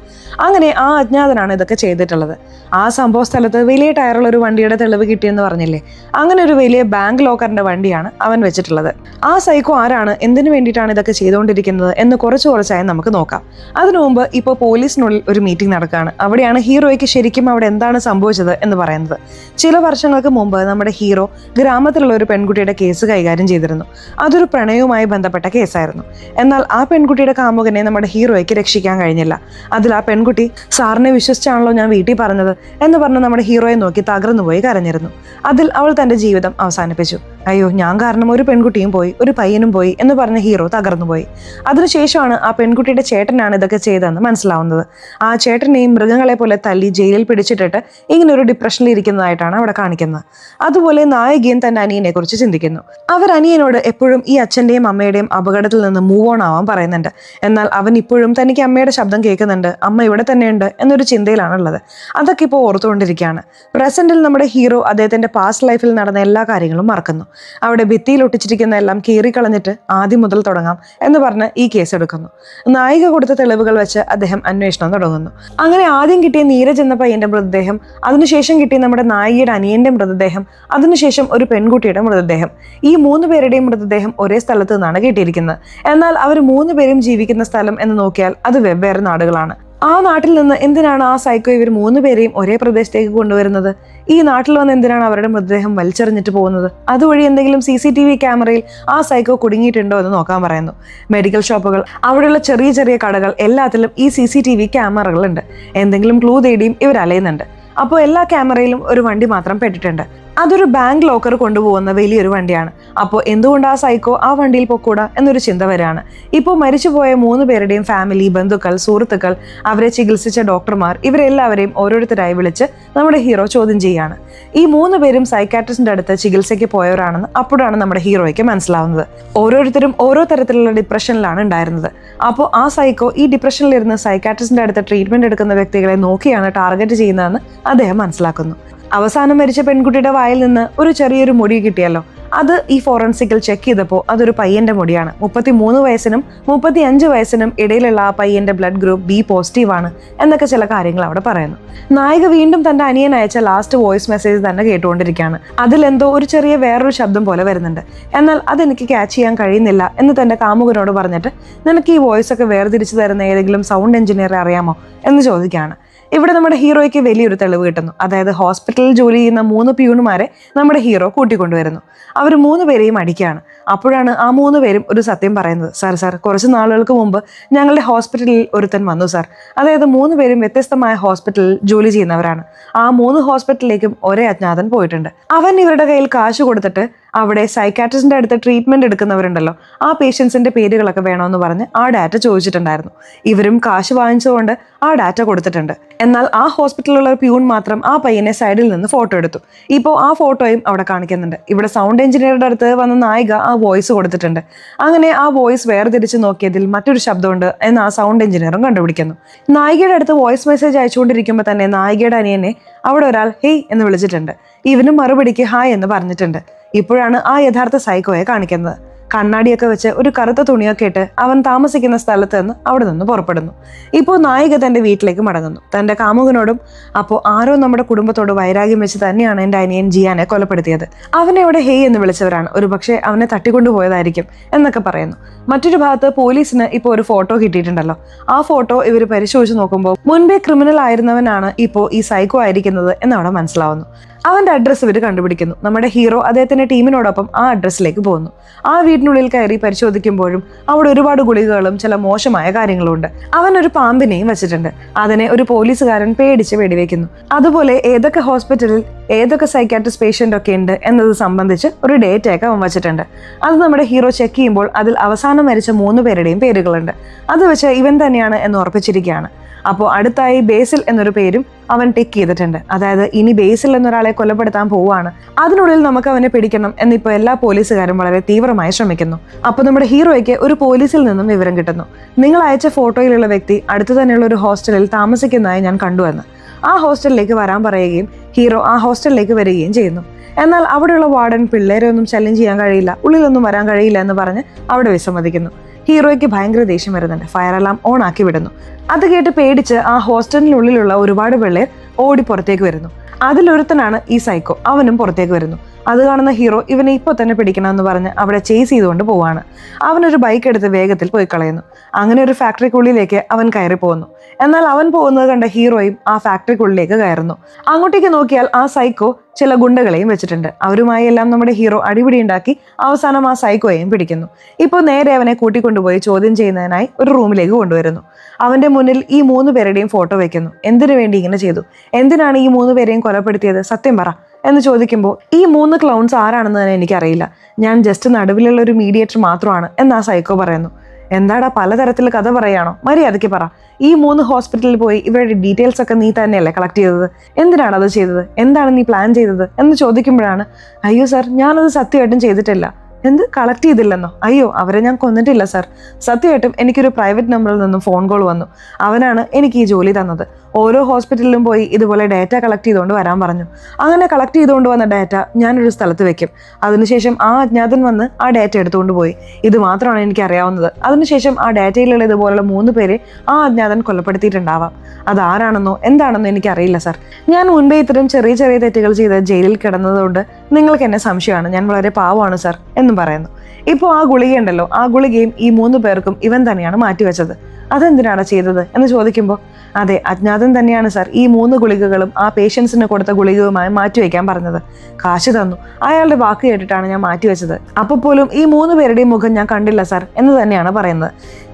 അങ്ങനെ ആ അജ്ഞാതനാണ് ഇതൊക്കെ ചെയ്തിട്ടുള്ളത്. ആ സംഭവ സ്ഥലത്ത് വലിയ ടയറുള്ള ഒരു വണ്ടിയുടെ തെളിവ് കിട്ടിയെന്ന് പറഞ്ഞില്ലേ, അങ്ങനെ ഒരു വലിയ ബാങ്ക് ലോക്കറിന്റെ വണ്ടിയാണ് അവൻ വെച്ചിട്ടുള്ളത്. ആ സൈക്കോ ആരാണ്, എന്തിനു വേണ്ടിയിട്ടാണ് ഇതൊക്കെ ചെയ്തുകൊണ്ടിരിക്കുന്നത് എന്ന് കുറച്ചായി നമുക്ക് നോക്കാം. അതിനു മുമ്പ് ഇപ്പോൾ പോലീസിനുള്ളിൽ ഒരു മീറ്റിംഗ് നടക്കുകയാണ്. അവിടെയാണ് ഹീറോയ്ക്ക് ശരിക്കും അവിടെ എന്താണ് സംഭവിച്ചത് എന്ന് പറയുന്നത്. ചില വർഷങ്ങൾക്ക് മുമ്പ് നമ്മുടെ ഹീറോ ഗ്രാമത്തിലുള്ള ഒരു പെൺകുട്ടിയുടെ കേസ് കൈകാര്യം ചെയ്തിരുന്നു. അതൊരു പ്രണയവുമായി ബന്ധപ്പെട്ട കേസായിരുന്നു. എന്നാൽ ആ പെൺകുട്ടിയുടെ കാമുകനെ നമ്മുടെ ഹീറോയ്ക്ക് രക്ഷിക്കാൻ കഴിഞ്ഞില്ല. അതിൽ ആ പെൺകുട്ടി സാറിനെ വിശ്വസിച്ചാണല്ലോ ഞാൻ വീട്ടിൽ പറഞ്ഞത് എന്ന് പറഞ്ഞ് നമ്മുടെ ഹീറോയെ നോക്കി തകർന്നുപോയി കരഞ്ഞിരുന്നു. അതിൽ അവൾ തന്റെ ജീവിതം അവസാനിപ്പിച്ചു. അയ്യോ, ഞാൻ കാരണം ഒരു പെൺകുട്ടിയും പോയി, ഒരു പയ്യനും പോയി എന്ന് പറഞ്ഞ ഹീറോ തകർന്നുപോയി. അതിനുശേഷമാണ് ആ പെൺകുട്ടിയുടെ ചേട്ടനാണ് ഇതൊക്കെ ചെയ്തതെന്ന് മനസ്സിലാവുന്നത്. ആ ചേട്ടനെയും മൃഗങ്ങളെ പോലെ തല്ലി ജയിലിൽ പിടിച്ചിട്ടിട്ട് ഇങ്ങനെ ഒരു ഡിപ്രഷനിൽ ഇരിക്കുന്നതായിട്ടാണ് അവിടെ കാണിക്കുന്നത്. അതുപോലെ നായികയും തന്റെ അനിയനെ കുറിച്ച് ചിന്തിക്കുന്നു. അവർ അനിയനോട് എപ്പോഴും ഈ അച്ഛന്റെയും അമ്മയുടെയും അപകടത്തിൽ നിന്ന് മൂവ് ഓൺ ആവാൻ പറയുന്നുണ്ട്. എന്നാൽ അവൻ ഇപ്പോഴും തനിക്ക് അമ്മയുടെ ശബ്ദം കേൾക്കുന്നുണ്ട്, അമ്മ ഇവിടെ തന്നെയുണ്ട് എന്നൊരു ചിന്തയിലാണുള്ളത്. അതൊക്കെ ഇപ്പോൾ ഓർത്തുകൊണ്ടിരിക്കുകയാണ്. പ്രസന്റിൽ നമ്മുടെ ഹീറോ അദ്ദേഹത്തിന്റെ പാസ്റ്റ് ലൈഫിൽ നടന്ന എല്ലാ കാര്യങ്ങളും മറക്കുന്നു. അവിടെ ഭിത്തിയിൽ ഒട്ടിച്ചിരിക്കുന്ന എല്ലാം കീറിക്കളഞ്ഞിട്ട് ആദ്യം മുതൽ തുടങ്ങാം എന്ന് പറഞ്ഞ് ഈ കേസ് എടുക്കുന്നു. നായിക കൊടുത്ത തെളിവുകൾ വെച്ച് അദ്ദേഹം അന്വേഷണം തുടങ്ങുന്നു. അങ്ങനെ ആദ്യം കിട്ടിയ നീരജ് എന്ന പയ്യന്റെ മൃതദേഹം, അതിനുശേഷം കിട്ടിയ നമ്മുടെ നായികയുടെ അനിയന്റെ മൃതദേഹം, അതിനുശേഷം ഒരു പെൺകുട്ടിയുടെ മൃതദേഹം. ഈ 3 പേരുടെയും മൃതദേഹം ഒരേ സ്ഥലത്ത് നിന്നാണ് കിട്ടിയിരിക്കുന്നത്. എന്നാൽ അവർ 3 പേരും ജീവിക്കുന്ന സ്ഥലം എന്ന് നോക്കിയാൽ അത് വെവ്വേറെ നാടുകളാണ്. ആ നാട്ടിൽ നിന്ന് എന്തിനാണ് ആ സൈക്കോ ഇവർ 3 പേരെയും ഒരേ പ്രദേശത്തേക്ക് കൊണ്ടുവരുന്നത്? ഈ നാട്ടിൽ വന്ന് എന്തിനാണ് അവരുടെ മൃതദേഹം വലിച്ചെറിഞ്ഞിട്ട് പോകുന്നത്? അതുവഴി എന്തെങ്കിലും CCTV ക്യാമറയിൽ ആ സൈക്കോ കുടുങ്ങിയിട്ടുണ്ടോ എന്ന് നോക്കാൻ പറയുന്നു. മെഡിക്കൽ ഷോപ്പുകൾ, അവിടെയുള്ള ചെറിയ ചെറിയ കടകൾ, എല്ലാത്തിലും ഈ CCTV ക്യാമറകളുണ്ട്. എന്തെങ്കിലും ക്ലൂ തേടിയും ഇവർ അലയുന്നുണ്ട്. അപ്പോൾ എല്ലാ ക്യാമറയിലും ഒരു വണ്ടി മാത്രം പെട്ടിട്ടുണ്ട്. അതൊരു ബാങ്ക് ലോക്കർ കൊണ്ടുപോകുന്ന വലിയൊരു വണ്ടിയാണ്. അപ്പോൾ എന്തുകൊണ്ട് ആ സൈക്കോ ആ വണ്ടിയിൽ പൊക്കൂടാ എന്നൊരു ചിന്ത വരികയാണ്. ഇപ്പോൾ മരിച്ചുപോയ 3 പേരുടെയും ഫാമിലി, ബന്ധുക്കൾ, സുഹൃത്തുക്കൾ, അവരെ ചികിത്സിച്ച ഡോക്ടർമാർ, ഇവരെല്ലാവരെയും ഓരോരുത്തരായി വിളിച്ച് നമ്മുടെ ഹീറോ ചോദ്യം ചെയ്യാണ്. ഈ 3 പേരും സൈക്കാട്രിസ്റ്റിന്റെ അടുത്ത് ചികിത്സയ്ക്ക് പോയവരാണെന്ന് അപ്പോഴാണ് നമ്മുടെ ഹീറോയ്ക്ക് മനസ്സിലാവുന്നത്. ഓരോരുത്തരും ഓരോ തരത്തിലുള്ള ഡിപ്രഷനിലാണ് ഉണ്ടായിരുന്നത്. അപ്പോൾ ആ സൈക്കോ ഈ ഡിപ്രഷനിലിരുന്ന് സൈക്കാട്രിസ്റ്റിന്റെ അടുത്ത് ട്രീറ്റ്മെന്റ് എടുക്കുന്ന വ്യക്തികളെ നോക്കിയാണ് ടാർഗറ്റ് ചെയ്യുന്നതെന്ന് അദ്ദേഹം മനസ്സിലാക്കുന്നു. അവസാനം മരിച്ച പെൺകുട്ടിയുടെ വായിൽ നിന്ന് ഒരു ചെറിയൊരു മുടി കിട്ടിയല്ലോ. അത് ഈ ഫോറൻസിക്കിൽ ചെക്ക് ചെയ്തപ്പോൾ അതൊരു പയ്യന്റെ മുടിയാണ്. 33 വയസ്സിനും 35 വയസ്സിനും ഇടയിലുള്ള ആ പയ്യന്റെ ബ്ലഡ് ഗ്രൂപ്പ് B പോസിറ്റീവാണ് എന്നൊക്കെ ചില കാര്യങ്ങൾ അവിടെ പറയുന്നു. നായിക വീണ്ടും തന്റെ അനിയൻ അയച്ച ലാസ്റ്റ് വോയിസ് മെസ്സേജ് തന്നെ കേട്ടുകൊണ്ടിരിക്കുകയാണ്. അതിലെന്തോ ഒരു ചെറിയ വേറൊരു ശബ്ദം പോലെ വരുന്നുണ്ട്. എന്നാൽ അതെനിക്ക് ക്യാച്ച് ചെയ്യാൻ കഴിയുന്നില്ല എന്ന് തന്റെ കാമുകനോട് പറഞ്ഞിട്ട്, നിനക്ക് ഈ വോയിസ് ഒക്കെ വേർതിരിച്ചു തരുന്ന ഏതെങ്കിലും സൗണ്ട് എഞ്ചിനീയറെ അറിയാമോ എന്ന് ചോദിക്കുകയാണ്. ഇവിടെ നമ്മുടെ ഹീറോയ്ക്ക് വലിയൊരു തെളിവ് കിട്ടുന്നു. അതായത് ഹോസ്പിറ്റലിൽ ജോലി ചെയ്യുന്ന 3 പ്യൂണുമാരെ നമ്മുടെ ഹീറോ കൂട്ടിക്കൊണ്ടുവരുന്നു. അവർ 3 പേരെയും അടിക്കുകയാണ്. അപ്പോഴാണ് ആ 3 പേരും ഒരു സത്യം പറയുന്നത്. സാർ കുറച്ച് നാളുകൾക്ക് മുമ്പ് ഞങ്ങളുടെ ഹോസ്പിറ്റലിൽ ഒരുത്തൻ വന്നു സാർ. അതായത് 3 പേരും വ്യത്യസ്തമായ ഹോസ്പിറ്റലിൽ ജോലി ചെയ്യുന്നവരാണ്. ആ 3 ഹോസ്പിറ്റലിലേക്കും ഒരേ അജ്ഞാതൻ പോയിട്ടുണ്ട്. അവൻ ഇവരുടെ കയ്യിൽ കാശ് കൊടുത്തിട്ട് അവിടെ സൈക്കാട്രിസ്റ്റിന്റെ അടുത്ത് ട്രീറ്റ്മെന്റ് എടുക്കുന്നവരുണ്ടല്ലോ, ആ പേഷ്യൻസിന്റെ പേരുകളൊക്കെ വേണമെന്ന് പറഞ്ഞ് ആ ഡാറ്റ ചോദിച്ചിട്ടുണ്ടായിരുന്നു. ഇവരും കാശ് വാങ്ങിച്ചുകൊണ്ട് ആ ഡാറ്റ കൊടുത്തിട്ടുണ്ട്. എന്നാൽ ആ ഹോസ്പിറ്റലിലുള്ള പ്യൂൺ മാത്രം ആ പയ്യനെ സൈഡിൽ നിന്ന് ഫോട്ടോ എടുത്തു. ഇപ്പോൾ ആ ഫോട്ടോയും അവിടെ കാണിക്കുന്നുണ്ട്. ഇവിടെ സൗണ്ട് എഞ്ചിനീയറുടെ അടുത്ത് വന്ന നായിക ആ വോയിസ് കൊടുത്തിട്ടുണ്ട്. അങ്ങനെ ആ വോയിസ് വേർതിരിച്ച് നോക്കിയതിൽ മറ്റൊരു ശബ്ദമുണ്ട് എന്ന് ആ സൗണ്ട് എഞ്ചിനീയറും കണ്ടുപിടിക്കുന്നു. നായികയുടെ അടുത്ത് വോയിസ് മെസ്സേജ് അയച്ചുകൊണ്ടിരിക്കുമ്പോൾ തന്നെ നായികയുടെ അനിയനെ അവിടെ ഒരാൾ ഹേയ് എന്ന് വിളിച്ചിട്ടുണ്ട്. ഇവനും മറുപടിക്ക് ഹായ് എന്ന് പറഞ്ഞിട്ടുണ്ട്. ഇപ്പോഴാണ് ആ യഥാർത്ഥ സൈക്കോയെ കാണിക്കുന്നത്. കണ്ണാടിയൊക്കെ വെച്ച് ഒരു കറുത്ത തുണിയൊക്കെ ഇട്ട് അവൻ താമസിക്കുന്ന സ്ഥലത്ത് നിന്ന് അവിടെ നിന്ന് പുറപ്പെടുന്നു. ഇപ്പോൾ നായിക തന്റെ വീട്ടിലേക്ക് മടങ്ങുന്നു, തന്റെ കാമുകനോടും. അപ്പോൾ ആരോ നമ്മുടെ കുടുംബത്തോട് വൈരാഗ്യം വെച്ച് തന്നെയാണ് എൻ്റെ അനിയൻ ജിയാനെ കൊലപ്പെടുത്തിയത്. അവനെ അവിടെ ഹേയ് എന്ന് വിളിച്ചവരാണ്, ഒരു പക്ഷേ അവനെ തട്ടിക്കൊണ്ടുപോയതായിരിക്കും എന്നൊക്കെ പറയുന്നു. മറ്റൊരു ഭാഗത്ത് പോലീസിന് ഇപ്പോൾ ഒരു ഫോട്ടോ കിട്ടിയിട്ടുണ്ടല്ലോ. ആ ഫോട്ടോ ഇവർ പരിശോധിച്ച് നോക്കുമ്പോൾ മുൻപേ ക്രിമിനൽ ആയിരുന്നവനാണ് ഇപ്പോൾ ഈ സൈക്കോ ആയിരിക്കുന്നത് എന്നവിടെ മനസ്സിലാവുന്നു. അവന്റെ അഡ്രസ്സ് ഇവർ കണ്ടുപിടിക്കുന്നു. നമ്മുടെ ഹീറോ അദ്ദേഹത്തിന്റെ ടീമിനോടൊപ്പം ആ അഡ്രസ്സിലേക്ക് പോകുന്നു. ആ വീടിനുള്ളിൽ കയറി പരിശോധിക്കുമ്പോഴും അവിടെ ഒരുപാട് ഗുളികകളും ചില മോശമായ കാര്യങ്ങളും ഉണ്ട്. അവൻ ഒരു പാമ്പിനെയും വെച്ചിട്ടുണ്ട്. അതിനെ ഒരു പോലീസുകാരൻ പേടിച്ച് വെടിവെക്കുന്നു. അതുപോലെ ഏതൊക്കെ ഹോസ്പിറ്റലിൽ ഏതൊക്കെ സൈക്കാട്രിസ്റ്റ് പേഷ്യന്റ് ഒക്കെ ഉണ്ട് എന്നത് സംബന്ധിച്ച് ഒരു ഡേറ്റയൊക്കെ അവൻ വെച്ചിട്ടുണ്ട്. അത് നമ്മുടെ ഹീറോ ചെക്ക് ചെയ്യുമ്പോൾ അതിൽ അവസാനം മരിച്ച 3 പേരുടെയും പേരുകളുണ്ട്. അത് വെച്ച് ഇവൻ തന്നെയാണ് എന്ന് ഉറപ്പിച്ചിരിക്കുകയാണ്. അപ്പോൾ അടുത്തായി ബേസിൽ എന്നൊരു പേരും അവൻ ടിക്ക് ചെയ്തിട്ടുണ്ട്. അതായത് ഇനി ബേസിൽ എന്നൊരാളെ കൊലപ്പെടുത്താൻ പോവുകയാണ്, അതിനുള്ളിൽ നമുക്ക് അവനെ പിടിക്കണം എന്നിപ്പോൾ എല്ലാ പോലീസുകാരും വളരെ തീവ്രമായി ശ്രമിക്കുന്നു. അപ്പോൾ നമ്മുടെ ഹീറോയ്ക്ക് ഒരു പോലീസിൽ നിന്നും വിവരം കിട്ടുന്നു. നിങ്ങൾ അയച്ച ഫോട്ടോയിലുള്ള വ്യക്തി അടുത്തു തന്നെയുള്ള ഒരു ഹോസ്റ്റലിൽ താമസിക്കുന്നതായി ഞാൻ കണ്ടുവെന്ന്. ആ ഹോസ്റ്റലിലേക്ക് വരാൻ പറയുകയും ഹീറോ ആ ഹോസ്റ്റലിലേക്ക് വരികയും ചെയ്യുന്നു. എന്നാൽ അവിടെയുള്ള വാർഡൻ പിള്ളേരെ ഒന്നും ശല്യം ചെയ്യാൻ കഴിയില്ല, ഉള്ളിലൊന്നും വരാൻ കഴിയില്ല എന്ന് പറഞ്ഞ് അവിടെ വിസമ്മതിക്കുന്നു. ഹീറോയ്ക്ക് ഭയങ്കര ദേഷ്യം വരുന്നുണ്ട്. ഫയർ അലാം ഓൺ ആക്കി വിടുന്നു. അത് കേട്ട് പേടിച്ച് ആ ഹോസ്റ്റലിനുള്ളിലുള്ള ഒരുപാട് പിള്ളേർ ഓടി പുറത്തേക്ക് വരുന്നു. അതിലൊരുത്തനാണ് ഈ സൈക്കോ. അവനും പുറത്തേക്ക് വരുന്നു. അത് കാണുന്ന ഹീറോ ഇവനെ ഇപ്പോൾ തന്നെ പിടിക്കണമെന്ന് പറഞ്ഞ് അവിടെ ചേസ് ചെയ്തുകൊണ്ട് പോവാണ്. അവനൊരു ബൈക്ക് എടുത്ത് വേഗത്തിൽ പോയി കളയുന്നു. അങ്ങനെ ഒരു ഫാക്ടറിക്കുള്ളിലേക്ക് അവൻ കയറി പോകുന്നു. എന്നാൽ അവൻ പോകുന്നത് കണ്ട ഹീറോയും ആ ഫാക്ടറിക്കുള്ളിലേക്ക് കയറുന്നു. അങ്ങോട്ടേക്ക് നോക്കിയാൽ ആ സൈക്കോ ചില ഗുണ്ടകളെയും വെച്ചിട്ടുണ്ട്. അവരുമായി എല്ലാം നമ്മുടെ ഹീറോ അടിപിടി ഉണ്ടാക്കി അവസാനം ആ സൈക്കോയെയും പിടിക്കുന്നു. ഇപ്പോൾ നേരെ അവനെ കൂട്ടിക്കൊണ്ടുപോയി ചോദ്യം ചെയ്യുന്നതിനായി ഒരു റൂമിലേക്ക് കൊണ്ടുവരുന്നു. അവന്റെ മുന്നിൽ ഈ 3 പേരുടെയും ഫോട്ടോ വെക്കുന്നു. എന്തിനു വേണ്ടി ഇങ്ങനെ ചെയ്തു? എന്തിനാണ് ഈ 3 പേരെയും കൊലപ്പെടുത്തിയത്? സത്യം പറ എന്ന് ചോദിക്കുമ്പോൾ ഈ 3 ക്ലൗൺസ് ആരാണെന്ന് തന്നെ എനിക്കറിയില്ല, ഞാൻ ജസ്റ്റ് നടുവിലുള്ള ഒരു മീഡിയേറ്റർ മാത്രമാണ് എന്ന് ആ സൈക്കോ പറയുന്നു. എന്താടാ പലതരത്തിൽ കഥ പറയാണോ? മര്യാദയ്ക്ക് പറ. ഈ 3 ഹോസ്പിറ്റലിൽ പോയി ഇവരുടെ ഡീറ്റെയിൽസ് ഒക്കെ നീ തന്നെയല്ലേ കളക്ട് ചെയ്തത്? എന്തിനാണ് അത് ചെയ്തത്? എന്താണ് നീ പ്ലാൻ ചെയ്തത് എന്ന് ചോദിക്കുമ്പോഴാണ്, അയ്യോ സാർ, ഞാനത് സത്യമായിട്ടും ചെയ്തിട്ടില്ല. എന്ത് കളക്ട് ചെയ്തില്ലെന്നോ? അയ്യോ, അവരെ ഞാൻ കൊന്നിട്ടില്ല സാർ. സത്യമായിട്ടും എനിക്കൊരു പ്രൈവറ്റ് നമ്പറിൽ നിന്നും ഫോൺ കോൾ വന്നു. അവനാണ് എനിക്ക് ഈ ജോലി തന്നത്. ഓരോ ഹോസ്പിറ്റലിലും പോയി ഇതുപോലെ ഡാറ്റ കളക്ട് ചെയ്തുകൊണ്ട് വരാൻ പറഞ്ഞു. അങ്ങനെ കളക്ട് ചെയ്തുകൊണ്ട് വന്ന ഡാറ്റ ഞാനൊരു സ്ഥലത്ത് വെക്കും. അതിനുശേഷം ആ അജ്ഞാതൻ വന്ന് ആ ഡാറ്റ എടുത്തുകൊണ്ട് പോയി. ഇത് മാത്രമാണ് എനിക്ക് അറിയാവുന്നത്. അതിനുശേഷം ആ ഡാറ്റയിലുള്ള ഇതുപോലുള്ള 3 പേരെ ആ അജ്ഞാതൻ കൊലപ്പെടുത്തിയിട്ടുണ്ടാവാം. അതാരാണെന്നോ എന്താണെന്നോ എനിക്കറിയില്ല സാർ. ഞാൻ മുൻപേ ഇത്തരം ചെറിയ ചെറിയ തെറ്റുകൾ ചെയ്ത് ജയിലിൽ കിടന്നതുകൊണ്ട് നിങ്ങൾക്ക് എന്നെ സംശയമാണ്. ഞാൻ വളരെ പാവമാണ് സാർ എന്നും പറയുന്നു. ഇപ്പോൾ ആ ഗുളികയുണ്ടല്ലോ, ആ ഗുളികയും ഈ 3 പേർക്കും ഇവൻ തന്നെയാണ് മാറ്റിവെച്ചത്. അതെന്തിനാണ് ചെയ്തത് എന്ന് ചോദിക്കുമ്പോൾ, അതെ, അജ്ഞാതൻ തന്നെയാണ് സാർ ഈ 3 ഗുളികകളും ആ പേഷ്യൻസിന് കൊടുത്ത ഗുളികയുമായി മാറ്റിവെക്കാൻ പറഞ്ഞത്. കാശ് തന്നു. അയാളുടെ വാക്ക് കേട്ടിട്ടാണ് ഞാൻ മാറ്റിവെച്ചത്. അപ്പോൾ പോലും ഈ 3 പേരുടെയും മുഖം ഞാൻ കണ്ടില്ല സാർ എന്ന് തന്നെയാണ് പറയുന്നത്.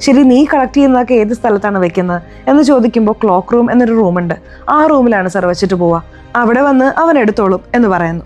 ശരി, നീ കളക്ട് ചെയ്യുന്നതൊക്കെ ഏത് സ്ഥലത്താണ് വെക്കുന്നത് എന്ന് ചോദിക്കുമ്പോൾ, ക്ലോക്ക് റൂം എന്നൊരു റൂമുണ്ട്, ആ റൂമിലാണ് സാർ വെച്ചിട്ട് പോവുക. അവിടെ വന്ന് അവൻ എടുത്തോളും എന്ന് പറയുന്നു.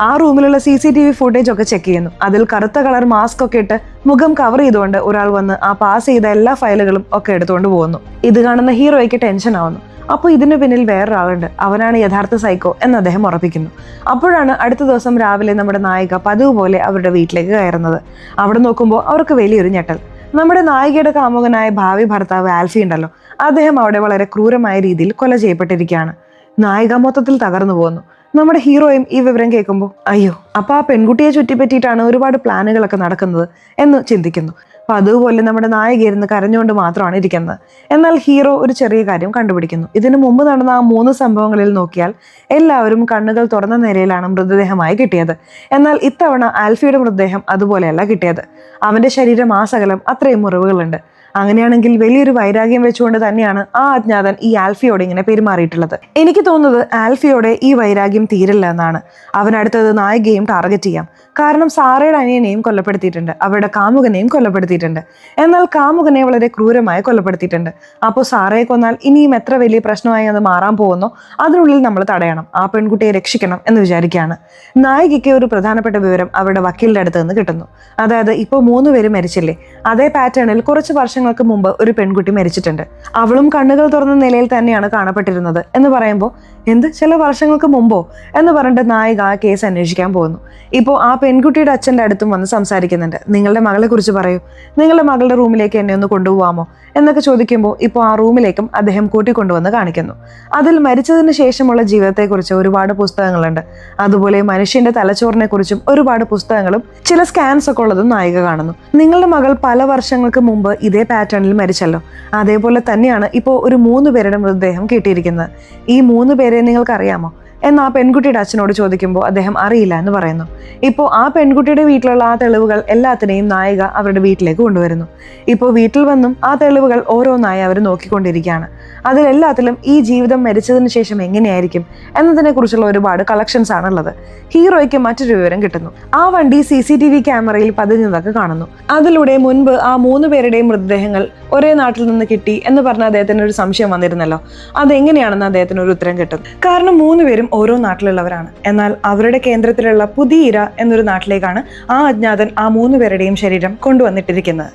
ആ റൂമിലുള്ള CCTV ഫുട്ടേജ് ഒക്കെ ചെക്ക് ചെയ്യുന്നു. അതിൽ കറുത്ത കളർ മാസ്ക് ഒക്കെ ഇട്ട് മുഖം കവർ ചെയ്തുകൊണ്ട് ഒരാൾ വന്ന് ആ പാസ് ചെയ്ത എല്ലാ ഫയലുകളും ഒക്കെ എടുത്തുകൊണ്ട് പോകുന്നു. ഇത് കാണുന്ന ഹീറോയ്ക്ക് ടെൻഷൻ ആവുന്നു. അപ്പോൾ ഇതിന് പിന്നിൽ വേറൊരാളുണ്ട്, അവനാണ് യഥാർത്ഥ സൈക്കോ എന്ന് അദ്ദേഹം ഉറപ്പിക്കുന്നു. അപ്പോഴാണ് അടുത്ത ദിവസം രാവിലെ നമ്മുടെ നായിക പതിവ് പോലെ അവരുടെ വീട്ടിലേക്ക് കയറുന്നത്. അവിടെ നോക്കുമ്പോൾ അവർക്ക് വലിയൊരു ഞെട്ടൽ. നമ്മുടെ നായികയുടെ കാമുകനായ ഭാവി ഭർത്താവ് ആൽഫി ഉണ്ടല്ലോ, അദ്ദേഹം അവിടെ വളരെ ക്രൂരമായ രീതിയിൽ കൊല ചെയ്യപ്പെട്ടിരിക്കുകയാണ്. നായിക മൊത്തത്തിൽ തകർന്നു പോകുന്നു. നമ്മുടെ ഹീറോയും ഈ വിവരം കേൾക്കുമ്പോൾ, അയ്യോ, അപ്പൊ ആ പെൺകുട്ടിയെ ചുറ്റിപ്പറ്റിയിട്ടാണ് ഒരുപാട് പ്ലാനുകളൊക്കെ നടക്കുന്നത് എന്ന് ചിന്തിക്കുന്നു. അപ്പൊ അതുപോലെ നമ്മുടെ നായിക ഇരുന്ന് കരഞ്ഞുകൊണ്ട് മാത്രമാണ് ഇരിക്കുന്നത്. എന്നാൽ ഹീറോ ഒരു ചെറിയ കാര്യം കണ്ടുപിടിക്കുന്നു. ഇതിനു മുമ്പ് നടന്ന ആ 3 സംഭവങ്ങളിൽ നോക്കിയാൽ എല്ലാവരും കണ്ണുകൾ തുറന്ന നിലയിലാണ് മൃതദേഹമായി കിട്ടിയത്. എന്നാൽ ഇത്തവണ ആൽഫിയുടെ മൃതദേഹം അതുപോലെയല്ല കിട്ടിയത്. അവന്റെ ശരീരം ആസകലം അത്രയും മുറിവുകളുണ്ട്. അങ്ങനെയാണെങ്കിൽ വലിയൊരു വൈരാഗ്യം വെച്ചുകൊണ്ട് തന്നെയാണ് ആ അജ്ഞാതൻ ഈ ആൽഫിയോട് ഇങ്ങനെ പെരുമാറിയിട്ടുള്ളത്. എനിക്ക് തോന്നുന്നത് ആൽഫിയോടെ ഈ വൈരാഗ്യം തീരില്ല എന്നാണ്. അവനടുത്തത് നായികയും ടാർഗറ്റ് ചെയ്യാം. കാരണം സാറയുടെ അനിയനെയും കൊല്ലപ്പെടുത്തിയിട്ടുണ്ട്, അവരുടെ കാമുകനെയും കൊല്ലപ്പെടുത്തിയിട്ടുണ്ട്. എന്നാൽ കാമുകനെ വളരെ ക്രൂരമായി കൊല്ലപ്പെടുത്തിയിട്ടുണ്ട്. അപ്പോൾ സാറയെ കൊന്നാൽ ഇനിയും എത്ര വലിയ പ്രശ്നമായി അത് മാറാൻ പോകുന്നോ അതിനുള്ളിൽ നമ്മൾ തടയണം, ആ പെൺകുട്ടിയെ രക്ഷിക്കണം എന്ന് വിചാരിക്കുകയാണ്. നായികയ്ക്ക് ഒരു പ്രധാനപ്പെട്ട വിവരം അവരുടെ വക്കീലിന്റെ അടുത്ത് നിന്ന് കിട്ടുന്നു. അതായത് ഇപ്പോൾ 3 പേര് മരിച്ചില്ലേ, അതേ പാറ്റേണിൽ കുറച്ച് വർഷങ്ങൾക്ക് മുമ്പ് ഒരു പെൺകുട്ടി മരിച്ചിട്ടുണ്ട്. അവളും കണ്ണുകൾ തുറന്ന നിലയിൽ തന്നെയാണ് കാണപ്പെട്ടിരുന്നത് എന്ന് പറയുമ്പോൾ, എന്ത്, ചില വർഷങ്ങൾക്ക് മുമ്പോ എന്ന് പറഞ്ഞിട്ട് നായിക ആ കേസ് അന്വേഷിക്കാൻ പോകുന്നു. ഇപ്പോൾ ആ പെൺകുട്ടിയുടെ അച്ഛൻ്റെ അടുത്തും വന്ന് സംസാരിക്കുന്നുണ്ട്. നിങ്ങളുടെ മകളെ കുറിച്ച് പറയൂ, നിങ്ങളുടെ മകളുടെ റൂമിലേക്ക് എന്നെ ഒന്ന് കൊണ്ടുപോകാമോ എന്നൊക്കെ ചോദിക്കുമ്പോൾ ഇപ്പോൾ ആ റൂമിലേക്കും അദ്ദേഹം കൂട്ടിക്കൊണ്ടുവന്ന് കാണിക്കുന്നു. അതിൽ മരിച്ചതിന് ശേഷമുള്ള ജീവിതത്തെക്കുറിച്ച് ഒരുപാട് പുസ്തകങ്ങളുണ്ട്. അതുപോലെ മനുഷ്യന്റെ തലച്ചോറിനെ കുറിച്ചും ഒരുപാട് പുസ്തകങ്ങളും ചില സ്കാൻസ് ഒക്കെ ഉള്ളതും നായിക കാണുന്നു. നിങ്ങളുടെ മകൾ പല വർഷങ്ങൾക്ക് മുമ്പ് ഇതേ പാറ്റേണിൽ മരിച്ചല്ലോ, അതേപോലെ തന്നെയാണ് ഇപ്പോൾ ഒരു 3 പേരുടെ മൃതദേഹം കിട്ടിയിരിക്കുന്നത്. ഈ 3 പേരെ നിങ്ങൾക്ക് അറിയാമോ എന്ന് ആ പെൺകുട്ടിയുടെ അച്ഛനോട് ചോദിക്കുമ്പോൾ അദ്ദേഹം അറിയില്ല എന്ന് പറയുന്നു. ഇപ്പോൾ ആ പെൺകുട്ടിയുടെ വീട്ടിലുള്ള ആ തെളിവുകൾ എല്ലാത്തിനെയും നായിക അവരുടെ വീട്ടിലേക്ക് കൊണ്ടുവരുന്നു. ഇപ്പോൾ വീട്ടിൽ വന്നും ആ തെളിവുകൾ ഓരോന്നായി അവർ നോക്കിക്കൊണ്ടിരിക്കുകയാണ്. അതിലെല്ലാത്തിലും ഈ ജീവിതം മരിച്ചതിന് ശേഷം എങ്ങനെയായിരിക്കും എന്നതിനെ കുറിച്ചുള്ള ഒരുപാട് കളക്ഷൻസ് ആണുള്ളത്. ഹീറോയ്ക്ക് മറ്റൊരു വിവരം കിട്ടുന്നു. ആ വണ്ടി CCTV ക്യാമറയിൽ പതിഞ്ഞതൊക്കെ കാണുന്നു. അതിലൂടെ മുൻപ് ആ 3 പേരുടെയും മൃതദേഹങ്ങൾ ഒരേ നാട്ടിൽ നിന്ന് കിട്ടി എന്ന് പറഞ്ഞ അദ്ദേഹത്തിന് ഒരു സംശയം വന്നിരുന്നല്ലോ, അതെങ്ങനെയാണെന്ന് അദ്ദേഹത്തിന് ഒരു ഉത്തരം കിട്ടും. കാരണം 3 പേരും പേരും ഓരോ നാട്ടിലുള്ളവരാണ്. എന്നാൽ അവരുടെ കേന്ദ്രത്തിലുള്ള പുതിയ ഇര എന്നൊരു നാട്ടിലേക്കാണ് ആ അജ്ഞാതൻ ആ 3 പേരുടെയും ശരീരം കൊണ്ടുവന്നിട്ടിരിക്കുന്നത്.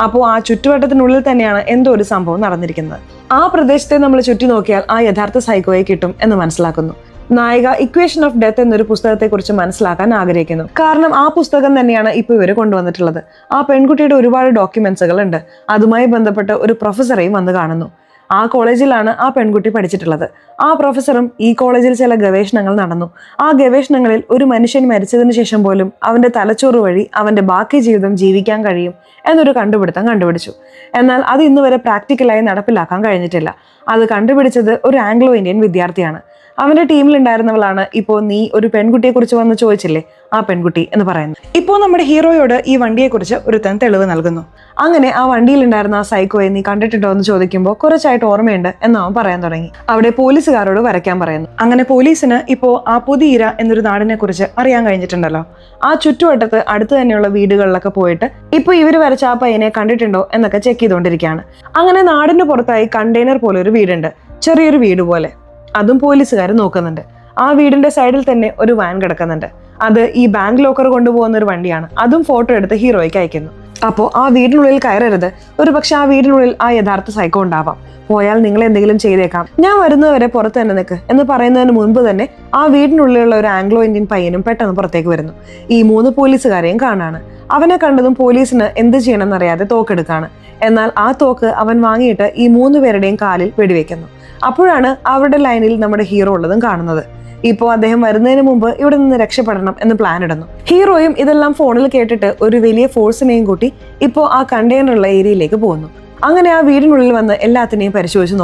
അപ്പോൾ ആ ചുറ്റുവട്ടത്തിനുള്ളിൽ തന്നെയാണ് എന്തോ ഒരു സംഭവം നടന്നിരിക്കുന്നത്. ആ പ്രദേശത്തെ നമ്മൾ ചുറ്റി നോക്കിയാൽ ആ യഥാർത്ഥ സൈക്കോയെ കിട്ടും എന്ന് മനസ്സിലാക്കുന്നു. നായിക ഇക്വേഷൻ ഓഫ് ഡെത്ത് എന്നൊരു പുസ്തകത്തെക്കുറിച്ച് മനസ്സിലാക്കാൻ ആഗ്രഹിക്കുന്നു. കാരണം ആ പുസ്തകം തന്നെയാണ് ഇപ്പോൾ ഇവർ കൊണ്ടുവന്നിട്ടുള്ളത്. ആ പെൺകുട്ടിയുടെ ഒരുപാട് ഡോക്യുമെന്റ്സുകൾ ഉണ്ട്. അതുമായി ബന്ധപ്പെട്ട് ഒരു പ്രൊഫസറെയും വന്ന് കാണുന്നു. ആ കോളേജിലാണ് ആ പെൺകുട്ടി പഠിച്ചിട്ടുള്ളത്. ആ പ്രൊഫസറും ഈ കോളേജിൽ ചില ഗവേഷണങ്ങൾ നടന്നു. ആ ഗവേഷണങ്ങളിൽ ഒരു മനുഷ്യൻ മരിച്ചതിന് ശേഷം പോലും അവന്റെ തലച്ചോറ് വഴി അവന്റെ ബാക്കി ജീവിതം ജീവിക്കാൻ കഴിയും എന്നൊരു കണ്ടുപിടുത്തം കണ്ടുപിടിച്ചു. എന്നാൽ അത് ഇന്ന് വരെ പ്രാക്ടിക്കലായി നടപ്പിലാക്കാൻ കഴിഞ്ഞിട്ടില്ല. അത് കണ്ടുപിടിച്ചത് ഒരു ആംഗ്ലോ ഇന്ത്യൻ വിദ്യാർത്ഥിയാണ്. അവന്റെ ടീമിലുണ്ടായിരുന്നവളാണ് ഇപ്പോൾ നീ ഒരു പെൺകുട്ടിയെ കുറിച്ച് വന്ന് ചോദിച്ചില്ലേ ആ പെൺകുട്ടി എന്ന് പറയുന്നത്. ഇപ്പോൾ നമ്മുടെ ഹീറോയോട് ഈ വണ്ടിയെക്കുറിച്ച് ഒരുത്തൻ തെളിവ് നൽകുന്നു. അങ്ങനെ ആ വണ്ടിയിലുണ്ടായിരുന്ന ആ സൈക്കോയെ നീ കണ്ടിട്ടുണ്ടോ എന്ന് ചോദിക്കുമ്പോൾ കുറച്ചായിട്ട് ഓർമ്മയുണ്ട് എന്ന് അവൻ പറയാൻ തുടങ്ങി. അവിടെ പോലീസുകാരോട് വരയ്ക്കാൻ പറയുന്നു. അങ്ങനെ പോലീസിന് ഇപ്പോൾ ആ പുതിയ ഇര എന്നൊരു നാടിനെ കുറിച്ച് അറിയാൻ കഴിഞ്ഞിട്ടുണ്ടല്ലോ. ആ ചുറ്റുവട്ടത്ത് അടുത്ത് തന്നെയുള്ള വീടുകളിലൊക്കെ പോയിട്ട് ഇപ്പോൾ ഇവർ വരച്ച ആ പയ്യനെ കണ്ടിട്ടുണ്ടോ എന്നൊക്കെ ചെക്ക് ചെയ്തുകൊണ്ടിരിക്കുകയാണ്. അങ്ങനെ നാടിന് പുറത്തായി കണ്ടെയ്നർ പോലെ ഒരു വീടുണ്ട്, ചെറിയൊരു വീട് പോലെ. അതും പോലീസുകാർ നോക്കുന്നുണ്ട്. ആ വീടിന്റെ സൈഡിൽ തന്നെ ഒരു വാൻ കിടക്കുന്നുണ്ട്. അത് ഈ ബാങ്ക് ലോക്കർ കൊണ്ടുപോകുന്ന ഒരു വണ്ടിയാണ്. അതും ഫോട്ടോ എടുത്ത് ഹീറോയ്ക്ക് അയക്കുന്നു. അപ്പോൾ ആ വീടിനുള്ളിൽ കയറരുത്, ഒരു പക്ഷെ ആ വീടിനുള്ളിൽ ആ യഥാർത്ഥ സൈക്കോ ഉണ്ടാവാം, പോയാൽ നിങ്ങൾ എന്തെങ്കിലും ചെയ്തേക്കാം, ഞാൻ വരുന്നവരെ പുറത്ത് തന്നെ നിൽക്ക് എന്ന് പറയുന്നതിന് മുൻപ് തന്നെ ആ വീടിനുള്ളിലുള്ള ഒരു ആംഗ്ലോ ഇന്ത്യൻ പയ്യനും പെട്ടെന്ന് പുറത്തേക്ക് വരുന്നു. ഈ 3 പോലീസുകാരെയും കാണാണ്. അവനെ കണ്ടതും പോലീസിന് എന്ത് ചെയ്യണമെന്നറിയാതെ തോക്കെടുക്കാണ്. എന്നാൽ ആ തോക്ക് അവൻ വാങ്ങിയിട്ട് ഈ 3 പേരുടെയും കാലിൽ വെടിവെക്കുന്നു. അപ്പോഴാണ് അവരുടെ ലൈനിൽ നമ്മുടെ ഹീറോ ഉള്ളതും കാണുന്നത്. ഇപ്പോൾ അദ്ദേഹം വരുന്നതിന് മുമ്പ് ഇവിടെ നിന്ന് രക്ഷപ്പെടണം എന്ന് പ്ലാൻ ഇടുന്നു. ഹീറോയും ഇതെല്ലാം ഫോണിൽ കേട്ടിട്ട് ഒരു വലിയ ഫോഴ്സിനെയും കൂട്ടി ഇപ്പോൾ ആ കണ്ടെയ്നറുള്ള ഏരിയയിലേക്ക് പോകുന്നു. അങ്ങനെ ആ വീടിനുള്ളിൽ വന്ന് എല്ലാത്തിനെയും പരിശോധിച്ച്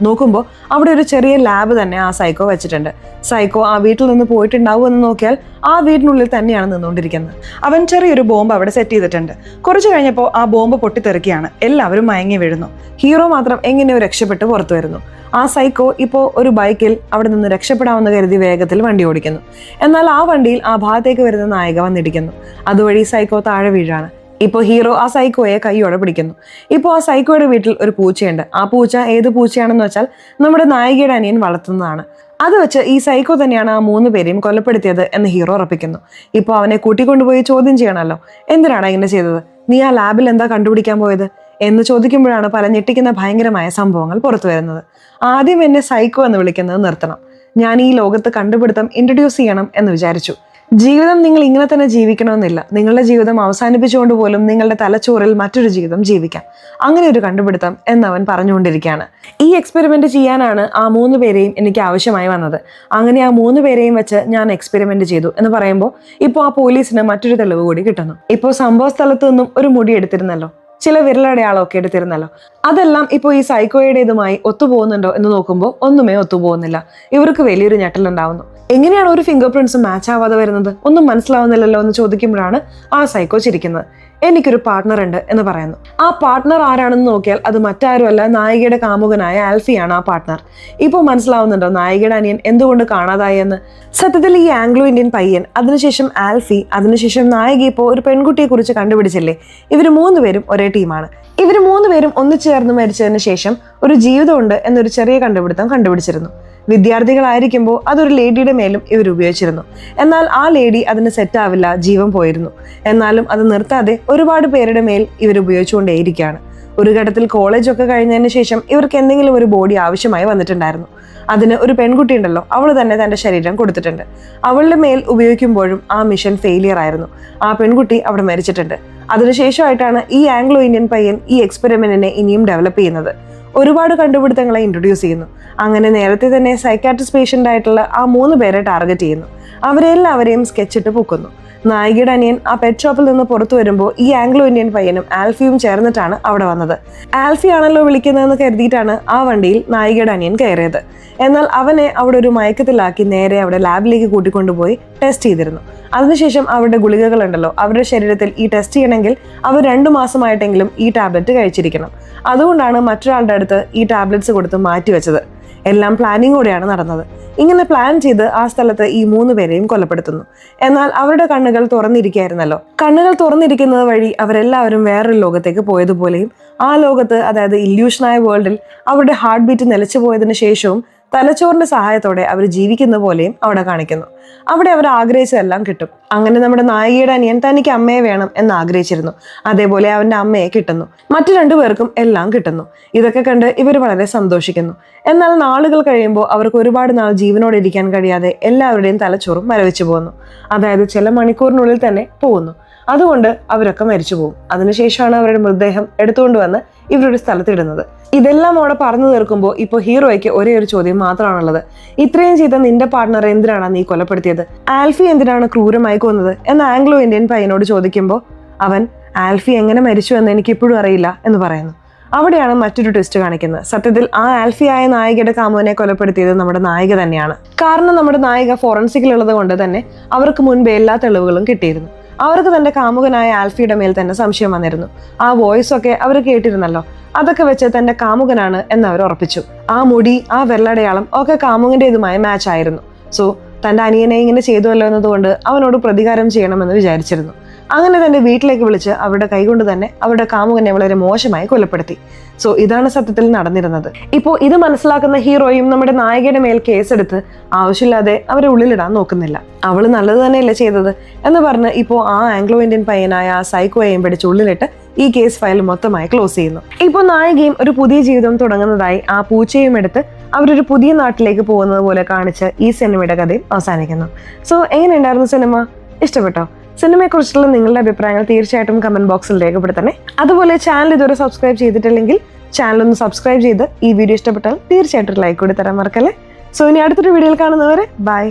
നോക്കുമ്പോൾ അവിടെ ഒരു ചെറിയ ലാബ് തന്നെ ആ സൈക്കോ വെച്ചിട്ടുണ്ട്. സൈക്കോ ആ വീട്ടിൽ നിന്ന് പോയിട്ടുണ്ടാവും എന്ന് നോക്കിയാൽ ആ വീടിനുള്ളിൽ തന്നെയാണ് നിന്നുകൊണ്ടിരിക്കുന്നത്. അവൻ ചെറിയൊരു ബോംബ് അവിടെ സെറ്റ് ചെയ്തിട്ടുണ്ട്. കുറച്ച് കഴിഞ്ഞപ്പോൾ ആ ബോംബ് പൊട്ടിത്തെറിക്കുകയാണ്. എല്ലാവരും മയങ്ങി വീഴുന്നു. ഹീറോ മാത്രം എങ്ങനെയോ രക്ഷപ്പെട്ട് പുറത്തു വരുന്നു. ആ സൈക്കോ ഇപ്പോൾ ഒരു ബൈക്കിൽ അവിടെ നിന്ന് രക്ഷപ്പെടാമെന്ന് കരുതി വേഗത്തിൽ വണ്ടി ഓടിക്കുന്നു. എന്നാൽ ആ വണ്ടിയിൽ ആ ഭാഗത്തേക്ക് വരുന്ന നായിക വന്നിടിക്കുന്നു. അതുവഴി സൈക്കോ താഴെ വീഴാണ്. ഇപ്പോൾ ഹീറോ ആ സൈക്കോയെ കൈയോടെ പിടിക്കുന്നു. ഇപ്പോൾ ആ സൈക്കോയുടെ വീട്ടിൽ ഒരു പൂച്ചയുണ്ട്. ആ പൂച്ച ഏത് പൂച്ചയാണെന്ന് വെച്ചാൽ നമ്മുടെ നായികയുടെ അനിയൻ വളർത്തുന്നതാണ്. അത് വെച്ച് ഈ സൈക്കോ തന്നെയാണ് ആ 3 പേരെയും കൊലപ്പെടുത്തിയത് എന്ന് ഹീറോ ഉറപ്പിക്കുന്നു. ഇപ്പോൾ അവനെ കൂട്ടിക്കൊണ്ടുപോയി ചോദ്യം ചെയ്യണമല്ലോ. എന്തിനാണ് ഇങ്ങനെ ചെയ്തത്? നീ ആ ലാബിൽ എന്താ കണ്ടുപിടിക്കാൻ പോയത് എന്ന് ചോദിക്കുമ്പോഴാണ് പല ഞെട്ടിക്കുന്ന ഭയങ്കരമായ സംഭവങ്ങൾ പുറത്തു വരുന്നത്. ആദ്യം എന്നെ സൈക്കോ എന്ന് വിളിക്കുന്നത് നിർത്തണം. ഞാൻ ഈ ലോകത്ത് കണ്ടുപിടുത്തം ഇൻട്രൊഡ്യൂസ് ചെയ്യണം എന്ന് വിചാരിച്ചു. ജീവിതം നിങ്ങൾ ഇങ്ങനെ തന്നെ ജീവിക്കണമെന്നില്ല. നിങ്ങളുടെ ജീവിതം അവസാനിപ്പിച്ചുകൊണ്ട് പോലും നിങ്ങളുടെ തലച്ചോറിൽ മറ്റൊരു ജീവിതം ജീവിക്കാം. അങ്ങനെ ഒരു കണ്ടുപിടുത്തം എന്നവൻ പറഞ്ഞുകൊണ്ടിരിക്കുകയാണ്. ഈ എക്സ്പെരിമെന്റ് ചെയ്യാനാണ് ആ 3 പേരെയും എനിക്ക് ആവശ്യമായി വന്നത്. അങ്ങനെ ആ 3 പേരെയും വെച്ച് ഞാൻ എക്സ്പെരിമെന്റ് ചെയ്തു എന്ന് പറയുമ്പോൾ ഇപ്പോൾ ആ പോലീസിന് മറ്റൊരു തെളിവ് കൂടി കിട്ടുന്നു. ഇപ്പോൾ സംഭവ സ്ഥലത്ത് നിന്നും ഒരു മുടി എടുത്തിരുന്നല്ലോ, ചില വിരലടയാളമൊക്കെ എടുത്തിരുന്നല്ലോ. അതെല്ലാം ഇപ്പോൾ ഈ സൈക്കോയുടേതുമായി ഒത്തുപോകുന്നുണ്ടോ എന്ന് നോക്കുമ്പോൾ ഒന്നുമേ ഒത്തുപോകുന്നില്ല. ഇവർക്ക് വലിയൊരു ഞെട്ടലുണ്ടാവുന്നു. എങ്ങനെയാണ് ഒരു ഫിംഗർ പ്രിന്റ്സ് മാച്ച് ആവാതെ വരുന്നത്? ഒന്നും മനസ്സിലാവുന്നില്ലല്ലോ എന്ന് ചോദിക്കുമ്പോഴാണ് ആ സൈക്കോ ചിരിക്കുന്നത്. എനിക്കൊരു പാർട്ട്ണർ ഉണ്ട് എന്ന് പറയുന്നു. ആ പാർട്ട്ണർ ആരാണെന്ന് നോക്കിയാൽ അത് മറ്റാരുമല്ല, നായികയുടെ കാമുകനായ ആൽഫിയാണ് ആ പാർട്ട്ണർ. ഇപ്പോൾ മനസ്സിലാവുന്നുണ്ടോ നായികയുടെ അനിയൻ എന്തുകൊണ്ട് കാണാതായി എന്ന്? സത്യത്തിൽ ഈ ആംഗ്ലോ ഇന്ത്യൻ പയ്യൻ, അതിനുശേഷം ആൽഫി, അതിനുശേഷം നായിക ഇപ്പോൾ ഒരു പെൺകുട്ടിയെ കുറിച്ച് കണ്ടുപിടിച്ചില്ലേ? ഇവർ 3 പേരും ഒരേ ടീമാണ്. ഇവർ 3 പേരും ഒന്നിച്ചേർന്ന് മരിച്ചതിന് ശേഷം ഒരു ജീവിതമുണ്ട് എന്നൊരു ചെറിയ കണ്ടുപിടുത്തം കണ്ടുപിടിച്ചിരുന്നു. വിദ്യാർത്ഥികളായിരിക്കുമ്പോൾ അതൊരു ലേഡിയുടെ മേലും ഇവർ ഉപയോഗിച്ചിരുന്നു. എന്നാൽ ആ ലേഡി അതിന് സെറ്റാവില്ല, ജീവൻ പോയിരുന്നു. എന്നാലും അത് നിർത്താതെ ഒരുപാട് പേരുടെ മേൽ ഇവർ ഉപയോഗിച്ചുകൊണ്ടേയിരിക്കുകയാണ്. ഒരു ഘട്ടത്തിൽ കോളേജൊക്കെ കഴിഞ്ഞതിന് ശേഷം ഇവർക്ക് എന്തെങ്കിലും ഒരു ബോഡി ആവശ്യമായി വന്നിട്ടുണ്ടായിരുന്നു. അതിന് ഒരു പെൺകുട്ടി ഉണ്ടല്ലോ, അവൾ തന്നെ തൻ്റെ ശരീരം കൊടുത്തിട്ടുണ്ട്. അവളുടെ മേൽ ഉപയോഗിക്കുമ്പോഴും ആ മിഷൻ ഫെയിലിയർ ആയിരുന്നു. ആ പെൺകുട്ടി അവിടെ മരിച്ചിട്ടുണ്ട്. അതിനുശേഷമായിട്ടാണ് ഈ ആംഗ്ലോ ഇന്ത്യൻ പയ്യൻ ഈ എക്സ്പെരിമെന്റിനെ ഇനിയും ഡെവലപ്പ് ചെയ്യുന്നത്. ഒരുപാട് കണ്ടുപിടുത്തങ്ങളെ ഇൻട്രൊഡ്യൂസ് ചെയ്യുന്നു. അങ്ങനെ നേരത്തെ തന്നെ സൈക്കാട്രിസ്റ്റ് പേഷ്യൻ്റ് ആയിട്ടുള്ള ആ 3 പേരെ ടാർഗറ്റ് ചെയ്യുന്നു. അവരെല്ലാവരെയും സ്കെച്ചിട്ട് പൊക്കുന്നു. നായികയുടെ അനിയൻ ആ പെറ്റ് ഷോപ്പിൽ നിന്ന് പുറത്തു വരുമ്പോൾ ഈ ആംഗ്ലോ ഇന്ത്യൻ പയ്യനും ആൽഫിയും ചേർന്നിട്ടാണ് അവിടെ വന്നത്. ആൽഫി ആണല്ലോ വിളിക്കുന്നതെന്ന് കരുതിയിട്ടാണ് ആ വണ്ടിയിൽ നായികയുടെ അനിയൻ കയറിയത്. എന്നാൽ അവനെ അവിടെ ഒരു മയക്കത്തിലാക്കി നേരെ അവിടെ ലാബിലേക്ക് കൂട്ടിക്കൊണ്ടുപോയി ടെസ്റ്റ് ചെയ്തിരുന്നു. അതിനുശേഷം അവരുടെ ഗുളികകളുണ്ടല്ലോ, അവരുടെ ശരീരത്തിൽ ഈ ടെസ്റ്റ് ചെയ്യണമെങ്കിൽ അവർ 2 മാസമായിട്ടെങ്കിലും ഈ ടാബ്ലറ്റ് കഴിച്ചിരിക്കണം. അതുകൊണ്ടാണ് മറ്റൊരാളുടെ അടുത്ത് ഈ ടാബ്ലറ്റ്സ് കൊടുത്ത് മാറ്റിവെച്ചത്. എല്ലാം പ്ലാനിങ്ങോടെയാണ് നടന്നത്. ഇങ്ങനെ പ്ലാൻ ചെയ്ത് ആ സ്ഥലത്ത് ഈ 3 പേരെയും കൊലപ്പെടുത്തുന്നു. എന്നാൽ അവരുടെ കണ്ണുകൾ തുറന്നിരിക്കുകയായിരുന്നല്ലോ. കണ്ണുകൾ തുറന്നിരിക്കുന്നത് വഴി അവരെല്ലാവരും വേറൊരു ലോകത്തേക്ക് പോയതുപോലെയും ആ ലോകത്ത്, അതായത് ഇല്യൂഷനായ വേൾഡിൽ അവരുടെ ഹാർട്ട് ബീറ്റ് നിലച്ചു പോയതിനു ശേഷവും തലച്ചോറിന്റെ സഹായത്തോടെ അവർ ജീവിക്കുന്ന പോലെയും അവിടെ കാണിക്കുന്നു. അവിടെ അവർ ആഗ്രഹിച്ചതെല്ലാം കിട്ടും. അങ്ങനെ നമ്മുടെ നായികയുടെ അനിയൻ തനിക്ക് അമ്മയെ വേണം എന്ന് ആഗ്രഹിച്ചിരുന്നു. അതേപോലെ അവന്റെ അമ്മയെ കിട്ടുന്നു. മറ്റു രണ്ടുപേർക്കും എല്ലാം കിട്ടുന്നു. ഇതൊക്കെ കണ്ട് ഇവർ വളരെ സന്തോഷിക്കുന്നു. എന്നാൽ നാളുകൾ കഴിയുമ്പോൾ അവർക്ക് ഒരുപാട് നാൾ ജീവനോടെ ഇരിക്കാൻ കഴിയാതെ എല്ലാവരുടെയും തലച്ചോറും മരവിച്ചു പോകുന്നു. അതായത് ചില മണിക്കൂറിനുള്ളിൽ തന്നെ പോകുന്നു. അതുകൊണ്ട് അവരൊക്കെ മരിച്ചു പോകും. അതിനുശേഷമാണ് അവരുടെ മൃതദേഹം എടുത്തുകൊണ്ട് വന്ന് ഇവരുടെ സ്ഥലത്തിടുന്നത്. ഇതെല്ലാം അവിടെ പറഞ്ഞു തീർക്കുമ്പോൾ ഇപ്പോൾ ഹീറോയ്ക്ക് ഒരേ ഒരു ചോദ്യം മാത്രമാണുള്ളത്. ഇത്രയും ചെയ്ത നിന്റെ പാർട്ണറെ എന്തിനാണ് നീ കൊലപ്പെടുത്തിയത്? ആൽഫി എന്തിനാണ് ക്രൂരമായി കൊന്നത് എന്ന് ആംഗ്ലോ ഇന്ത്യൻ പയ്യനോട് ചോദിക്കുമ്പോൾ അവൻ ആൽഫി എങ്ങനെ മരിച്ചു എന്ന് എനിക്ക് ഇപ്പോഴും അറിയില്ല എന്ന് പറയുന്നു. അവിടെയാണ് മറ്റൊരു ട്വിസ്റ്റ് കാണിക്കുന്നത്. സത്യത്തിൽ ആ ആൽഫിയായ നായികയുടെ കാമുകനെ കൊലപ്പെടുത്തിയത് നമ്മുടെ നായിക തന്നെയാണ്. കാരണം നമ്മുടെ നായിക ഫോറൻസിക്കിലുള്ളത് കൊണ്ട് തന്നെ അവർക്ക് മുൻപേ എല്ലാ തെളിവുകളും കിട്ടിയിരുന്നു. അവർക്ക് തന്റെ കാമുകനായ ആൽഫിയുടെ മേൽ തന്നെ സംശയം വന്നിരുന്നു. ആ വോയിസ് ഒക്കെ അവർ കേട്ടിരുന്നല്ലോ. അതൊക്കെ വെച്ച് തന്റെ കാമുകനാണ് എന്ന് അവർ ഉറപ്പിച്ചു. ആ മുടി, ആ വെള്ളടയാളം ഒക്കെ കാമുകന്റേതുമായി മാച്ച് ആയിരുന്നു. സോ തന്റെ അനിയനെ ഇങ്ങനെ ചെയ്തുവല്ലോ എന്നതുകൊണ്ട് അവനോട് പ്രതികാരം ചെയ്യണമെന്ന് വിചാരിച്ചിരുന്നു. അങ്ങനെ തന്റെ വീട്ടിലേക്ക് വിളിച്ച് അവരുടെ കൈകൊണ്ട് തന്നെ അവരുടെ കാമുകനെ വളരെ മോശമായി കൊലപ്പെടുത്തി. സോ ഇതാണ് സത്യത്തിൽ നടന്നിരുന്നത്. ഇപ്പോൾ ഇത് മനസ്സിലാക്കുന്ന ഹീറോയും നമ്മുടെ നായികയുടെ മേൽ കേസെടുത്ത് ആവശ്യമില്ലാതെ അവരെ ഉള്ളിലിടാൻ നോക്കുന്നില്ല. അവള് നല്ലത് തന്നെയല്ലേ ചെയ്തത് എന്ന് പറഞ്ഞ് ഇപ്പോൾ ആ ആംഗ്ലോ ഇന്ത്യൻ പയ്യനായ ആ സൈക്കോയെയും പിടിച്ച് ഉള്ളിലിട്ട് ഈ കേസ് ഫയൽ മൊത്തമായി ക്ലോസ് ചെയ്യുന്നു. ഇപ്പോൾ നായികയും ഒരു പുതിയ ജീവിതം തുടങ്ങുന്നതായി ആ പൂച്ചയും എടുത്ത് അവരൊരു പുതിയ നാട്ടിലേക്ക് പോകുന്നത് പോലെ കാണിച്ച് ഈ സിനിമയുടെ കഥയും അവസാനിക്കുന്നു. സോ എങ്ങനെയുണ്ടായിരുന്നു സിനിമ? ഇഷ്ടപ്പെട്ടോ? സിനിമയെക്കുറിച്ചുള്ള നിങ്ങളുടെ അഭിപ്രായങ്ങൾ തീർച്ചയായിട്ടും കമന്റ് ബോക്സിൽ രേഖപ്പെടുത്തണേ. അതുപോലെ ചാനൽ ഇതുവരെ സബ്സ്ക്രൈബ് ചെയ്തിട്ടില്ലെങ്കിൽ ചാനൽ ഒന്ന് സബ്സ്ക്രൈബ് ചെയ്ത് ഈ വീഡിയോ ഇഷ്ടപ്പെട്ടാൽ തീർച്ചയായിട്ടും ലൈക്ക് കൂടി തരാൻ മറക്കല്ലേ. സോ ഇനി അടുത്തൊരു വീഡിയോയിൽ കാണുന്നവരെ ബൈ.